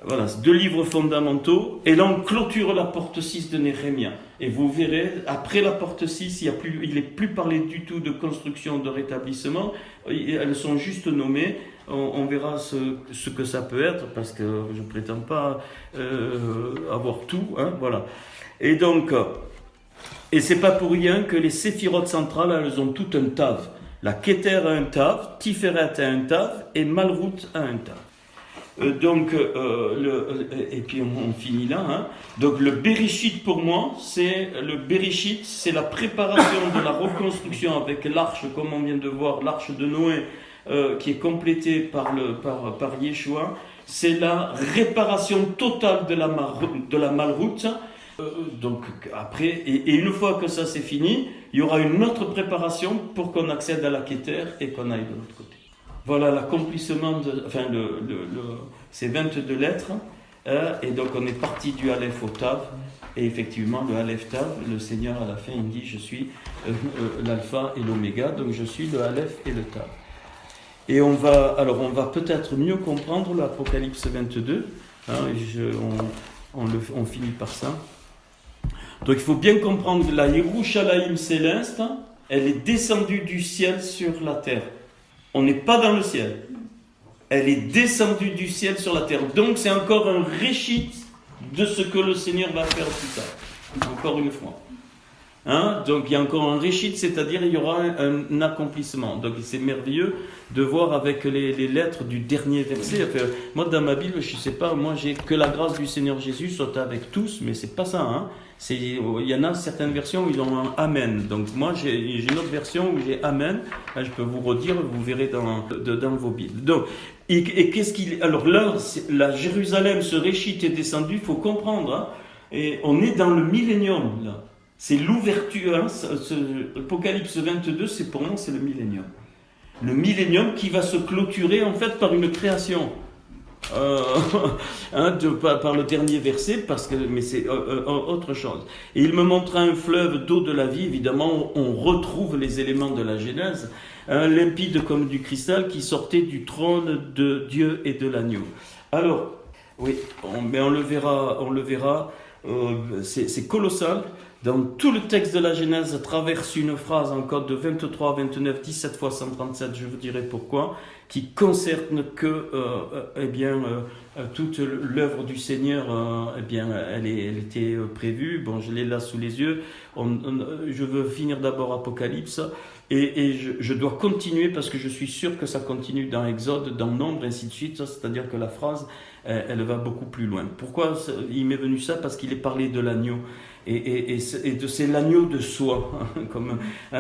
Voilà, 2 livres fondamentaux, et là on clôture la porte 6 de Néhémie. Et vous verrez, après la porte 6, il n'est plus parlé du tout de construction, de rétablissement, elles sont juste nommées. On verra ce que ça peut être, parce que je ne prétends pas avoir tout, hein, voilà. Et donc, et c'est pas pour rien que les séphirotes centrales, elles ont tout un tav. La Kéter a un tav, Tiferet a un tav, et Malroute a un tav. Et puis on finit là. Hein. Donc le Bereshit pour moi, c'est la préparation de la reconstruction avec l'arche, comme on vient de voir, l'arche de Noé, qui est complétée par Yeshua. C'est la réparation totale de la malroute. Donc après, et une fois que ça c'est fini, il y aura une autre préparation pour qu'on accède à la Kéter et qu'on aille de l'autre côté. Voilà l'accomplissement ces 22 lettres. Et donc on est parti du Aleph au Tav. Et effectivement, le Aleph Tav, le Seigneur à la fin, il dit: je suis l'alpha et l'oméga, donc je suis le Aleph et le Tav. Et on va peut-être mieux comprendre l'Apocalypse 22. Hein, on finit par ça. Donc il faut bien comprendre que la Yerushalayim céleste, elle est descendue du ciel sur la terre. On n'est pas dans le ciel. Elle est descendue du ciel sur la terre. Donc c'est encore un réchit de ce que le Seigneur va faire plus tard. Encore une fois. Hein? Donc il y a encore un réchit, c'est-à-dire il y aura un accomplissement. Donc c'est merveilleux de voir avec les lettres du dernier verset. Enfin, moi dans ma Bible, je ne sais pas, moi j'ai que la grâce du Seigneur Jésus soit avec tous, mais c'est pas ça. Hein? Il y en a certaines versions où ils ont un Amen. Donc moi j'ai une autre version où j'ai Amen. Là, je peux vous redire, vous verrez dans vos Bibles. Donc, et qu'est-ce qu'il... Alors là, la Jérusalem, ce réchit est descendu, il faut comprendre. Hein? Et on est dans le millénium là. C'est l'ouverture, hein, Apocalypse 22, pour moi, c'est le millénium. Le millénium qui va se clôturer en fait par une création. Par le dernier verset, mais c'est autre chose. Et il me montra un fleuve d'eau de la vie, évidemment, on retrouve les éléments de la Genèse, limpide comme du cristal qui sortait du trône de Dieu et de l'agneau. Alors, oui, mais on le verra, c'est colossal. Dans tout le texte de la Genèse traverse une phrase en code de 23, 29, 17 fois 137, je vous dirai pourquoi, qui concerne que toute l'œuvre du Seigneur, elle était prévue. Bon, je l'ai là sous les yeux. Je veux finir d'abord Apocalypse et je dois continuer parce que je suis sûr que ça continue dans Exode, dans Nombre, ainsi de suite. C'est-à-dire que la phrase, elle va beaucoup plus loin. Pourquoi il m'est venu ça? Parce qu'il est parlé de l'agneau. C'est l'agneau de soie,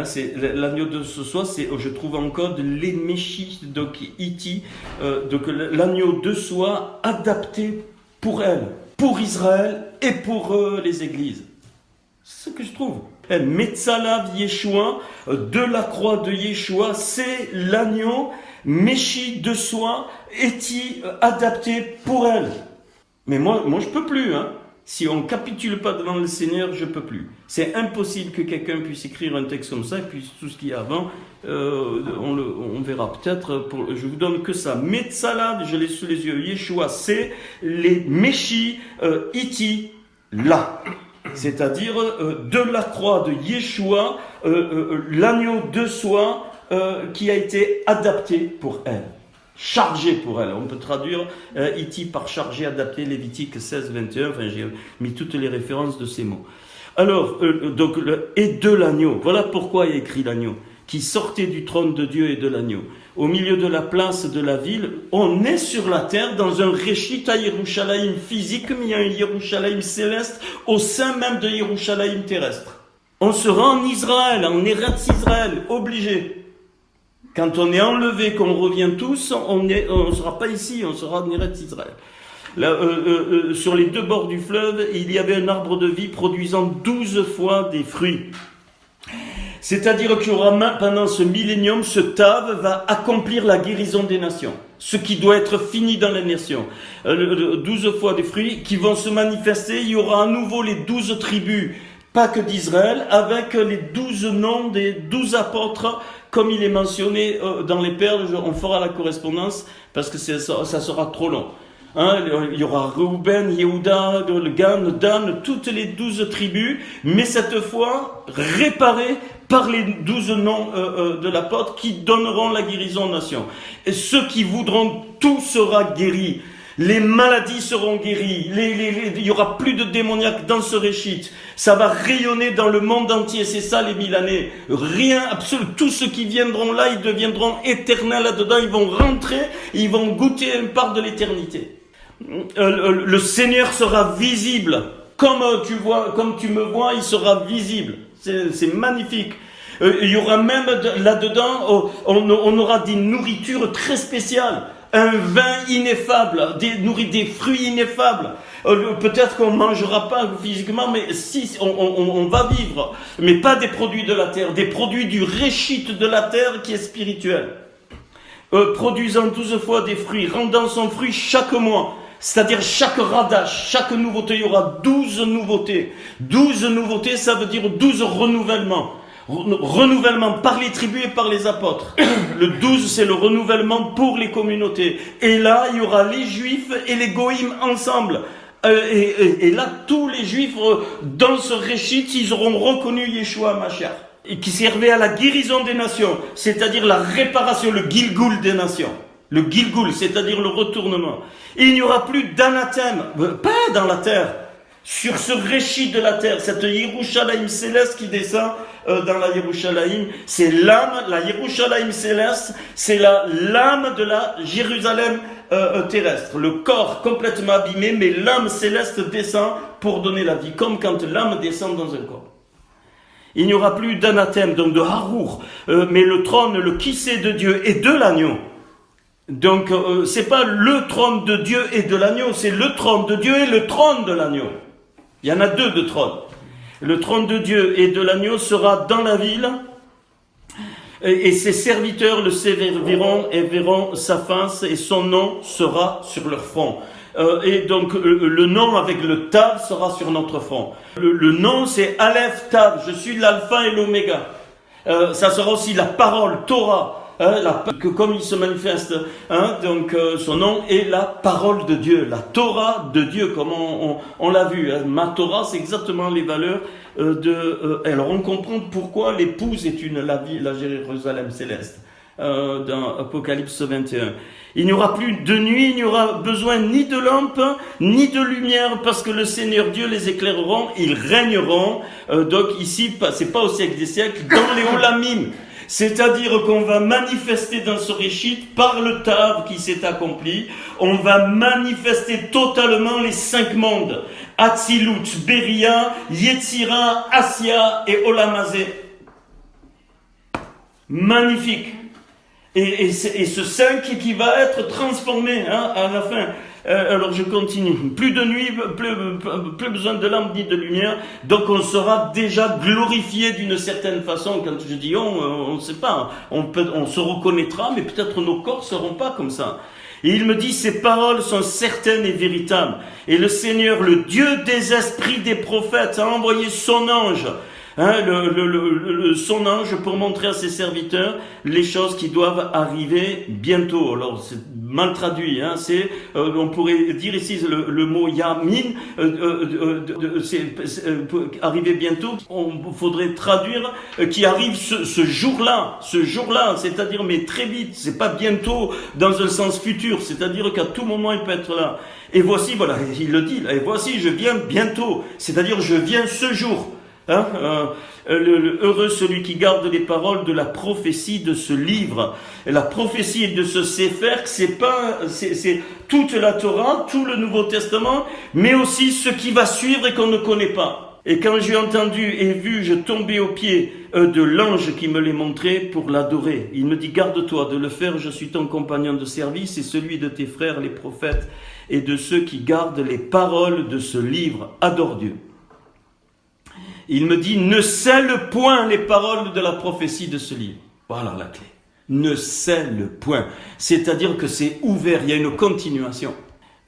c'est l'agneau de soie, je trouve en code les méchis, donc iti, donc l'agneau de soie adapté pour elle, pour Israël et pour les églises. C'est ce que je trouve. Metzalav Yeshua, de la croix de Yeshua, c'est l'agneau méchi de soie, iti, adapté pour elle. Mais moi je peux plus, hein. Si on ne capitule pas devant le Seigneur, je ne peux plus. C'est impossible que quelqu'un puisse écrire un texte comme ça, et puis tout ce qu'il y a avant, on verra peut-être. Je vous donne que ça. Metzalad, je l'ai sous les yeux. Yeshua, c'est les Méchis, Iti, là. C'est-à-dire de la croix de Yeshua, l'agneau de soie qui a été adapté pour elle. Chargé pour elle. On peut traduire iti par chargé, adapté, Lévitique 16, 21. Enfin, j'ai mis toutes les références de ces mots. Alors, et de l'agneau. Voilà pourquoi il y a écrit l'agneau, qui sortait du trône de Dieu et de l'agneau. Au milieu de la place de la ville, on est sur la terre dans un réchit à Yerushalayim physique, mais il y a un Yerushalayim céleste au sein même de Yerushalayim terrestre. On sera en Israël, en Eretz Israël, obligé. Quand on est enlevé, qu'on revient tous, on ne sera pas ici, on sera en Eretz Israël. Là, sur les deux bords du fleuve, il y avait un arbre de vie produisant 12 fois des fruits. C'est-à-dire qu'il y aura pendant ce millénium, ce Tav va accomplir la guérison des nations. Ce qui doit être fini dans les nations. 12 fois des fruits qui vont se manifester. Il y aura à nouveau les 12 tribus, pas que d'Israël, avec les 12 noms des 12 apôtres, comme il est mentionné dans les perles. On fera la correspondance parce que ça sera trop long. Il y aura Reuben, Yehuda, le Gan, Dan, toutes les 12 tribus, mais cette fois réparées par les 12 noms de l'apôtre qui donneront la guérison aux nations. Et ceux qui voudront, tout sera guéri. Les maladies seront guéries. Il y aura plus de démoniaques dans ce réchit. Ça va rayonner dans le monde entier. C'est ça les 1000 années. Rien, absolument. Tous ceux qui viendront là, ils deviendront éternels là-dedans. Ils vont rentrer, ils vont goûter une part de l'éternité. Le Seigneur sera visible. Comme tu me vois, il sera visible. C'est magnifique. Il y aura même là-dedans, on aura des nourritures très spéciales. Un vin ineffable, des fruits ineffables. Peut-être qu'on ne mangera pas physiquement, mais si on va vivre. Mais pas des produits de la terre, des produits du réchit de la terre qui est spirituel. Produisant 12 fois des fruits, rendant son fruit chaque mois. C'est-à-dire chaque radage, chaque nouveauté, il y aura 12 nouveautés. 12 nouveautés, ça veut dire 12 renouvellements. Renouvellement par les tribus et par les apôtres. Le 12, c'est le renouvellement pour les communautés. Et là, il y aura les juifs et les goïms ensemble. Et là, tous les juifs, dans ce réchit, ils auront reconnu Yeshua Mashiach. Et qui servait à la guérison des nations, c'est-à-dire la réparation, le Gilgoul des nations. Le Gilgoul, c'est-à-dire le retournement. Et il n'y aura plus d'anathème, pas dans la terre. Sur ce réchit de la terre, cette Yerushalayim céleste qui descend dans la Yerushalayim, c'est l'âme, la Yerushalayim céleste, c'est l'âme de la Jérusalem terrestre. Le corps complètement abîmé, mais l'âme céleste descend pour donner la vie, comme quand l'âme descend dans un corps. Il n'y aura plus d'anathème, donc de harour, mais le trône, le kissé de Dieu et de l'agneau. Donc c'est pas le trône de Dieu et de l'agneau, c'est le trône de Dieu et le trône de l'agneau. Il y en a 2 de trônes. Le trône de Dieu et de l'agneau sera dans la ville, et ses serviteurs le serviront et verront sa face, et son nom sera sur leur front. Et donc le nom avec le Tav sera sur notre front. Le nom c'est Aleph Tav, je suis l'alpha et l'oméga. Ça sera aussi la parole, Torah. Comme il se manifeste, donc son nom est la parole de Dieu, la Torah de Dieu, comme on l'a vu. Ma Torah, c'est exactement les valeurs alors on comprend pourquoi l'épouse est la Jérusalem céleste, dans Apocalypse 21. Il n'y aura plus de nuit, il n'y aura besoin ni de lampe, ni de lumière, parce que le Seigneur Dieu les éclaireront, ils régneront. Donc ici, c'est pas au siècle des siècles, dans les Olamim. C'est-à-dire qu'on va manifester dans ce réchit, par le Tav qui s'est accompli, on va manifester totalement les 5 mondes. Atzilut, Beria, Yetzira, Asya et Olamazé. Magnifique. Et ce 5 qui va être transformé à la fin. Alors je continue. Plus de nuit, plus besoin de lampe ni de lumière. Donc on sera déjà glorifié d'une certaine façon. Quand je dis on ne sait pas. On se reconnaîtra, mais peut-être nos corps ne seront pas comme ça. Et il me dit, ces paroles sont certaines et véritables. Et le Seigneur, le Dieu des esprits des prophètes, a envoyé son ange. Son ange pour montrer à ses serviteurs les choses qui doivent arriver bientôt. Alors c'est mal traduit, on pourrait dire ici le mot yamin, c'est arriver bientôt. On faudrait traduire qui arrive ce jour-là, c'est-à-dire mais très vite. C'est pas bientôt dans un sens futur, c'est-à-dire qu'à tout moment il peut être là. Et voici, voilà, il le dit. Et voici, je viens bientôt, c'est-à-dire je viens ce jour. Heureux celui qui garde les paroles de la prophétie de ce livre. Et la prophétie de ce Sefer, c'est toute la Torah, tout le Nouveau Testament, mais aussi ce qui va suivre et qu'on ne connaît pas. Et quand j'ai entendu et vu, je tombais aux pieds de l'ange qui me les montrait pour l'adorer. Il me dit, garde-toi de le faire, je suis ton compagnon de service et celui de tes frères les prophètes et de ceux qui gardent les paroles de ce livre. Adore Dieu. Il me dit, ne scelle point les paroles de la prophétie de ce livre. Voilà la clé. Ne scelle point. C'est-à-dire que c'est ouvert, il y a une continuation.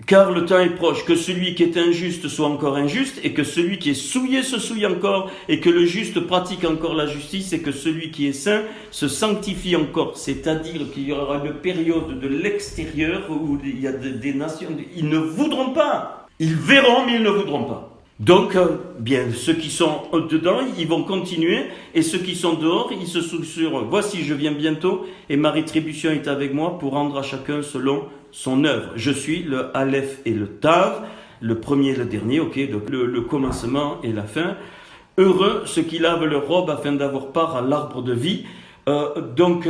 Car le temps est proche, que celui qui est injuste soit encore injuste, et que celui qui est souillé se souille encore, et que le juste pratique encore la justice, et que celui qui est saint se sanctifie encore. C'est-à-dire qu'il y aura une période de l'extérieur où il y a des nations, ils ne voudront pas. Ils verront, mais ils ne voudront pas. Donc, bien, ceux qui sont dedans, ils vont continuer, et ceux qui sont dehors, ils se soucient. Voici, je viens bientôt, et ma rétribution est avec moi pour rendre à chacun selon son œuvre. Je suis le Aleph et le Tav, le premier et le dernier, ok, donc le commencement et la fin. Heureux ceux qui lavent leur robe afin d'avoir part à l'arbre de vie. Donc,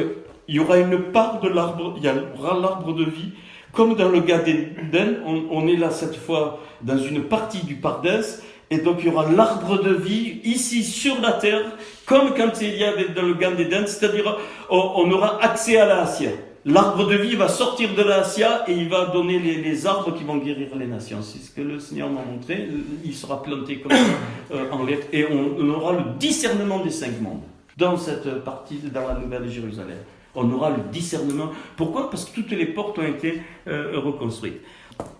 il y aura une part de l'arbre, il y aura l'arbre de vie. Comme dans le Gan d'Éden, on est là cette fois dans une partie du Pardès, et donc il y aura l'arbre de vie ici sur la terre, comme quand il y avait dans le Gan d'Éden, c'est-à-dire on aura accès à la Assia. L'arbre de vie va sortir de la Assia et il va donner les arbres qui vont guérir les nations. C'est ce que le Seigneur m'a montré. Il sera planté comme ça en lettres, et on aura le discernement des 5 mondes dans cette partie, dans la Nouvelle Jérusalem. On aura le discernement. Pourquoi ? Parce que toutes les portes ont été reconstruites.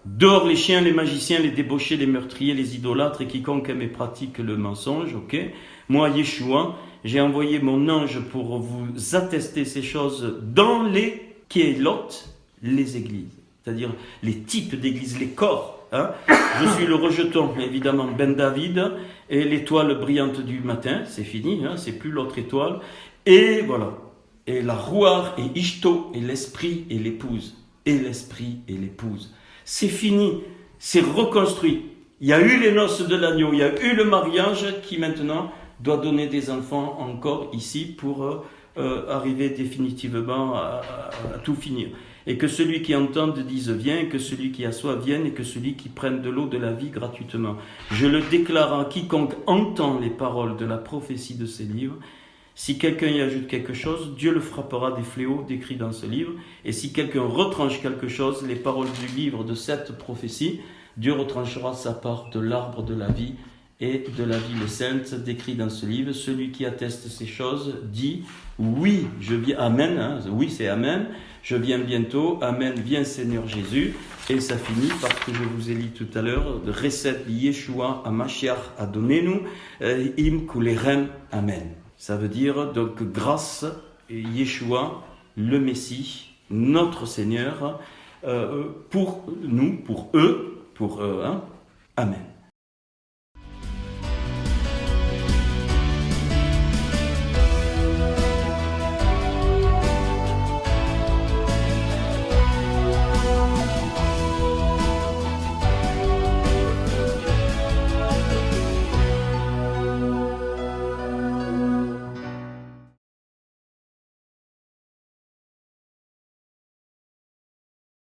Dehors les chiens, les magiciens, les débauchés, les meurtriers, les idolâtres et quiconque aime et pratique le mensonge. Ok. Moi, Yeshua, j'ai envoyé mon ange pour vous attester ces choses dans les kélotes, les églises. C'est-à-dire les types d'églises, les corps. Hein. Je suis le rejeton, évidemment, Ben David, et l'étoile brillante du matin. C'est fini, hein, c'est plus l'autre étoile. Et voilà. Et la rouar et Ishto, et l'esprit et l'épouse. Et l'esprit et l'épouse. C'est fini, c'est reconstruit. Il y a eu les noces de l'agneau, il y a eu le mariage qui maintenant doit donner des enfants encore ici pour arriver définitivement à tout finir. Et que celui qui entende dise viens, et que celui qui a soif vienne, et que celui qui prenne de l'eau de la vie gratuitement. Je le déclare à quiconque entend les paroles de la prophétie de ces livres. Si quelqu'un y ajoute quelque chose, Dieu le frappera des fléaux décrits dans ce livre. Et si quelqu'un retranche quelque chose, les paroles du livre de cette prophétie, Dieu retranchera sa part de l'arbre de la vie et de la vie sainte décrit dans ce livre. Celui qui atteste ces choses dit oui, je viens, amen, hein, oui c'est amen, je viens bientôt, amen, viens Seigneur Jésus. Et ça finit parce que je vous ai lu tout à l'heure, Recep Yeshua Hamashiach Adonenu, Im Kulerem, amen. Ça veut dire donc grâce Yeshua, le Messie, notre Seigneur, pour nous, pour eux, amen.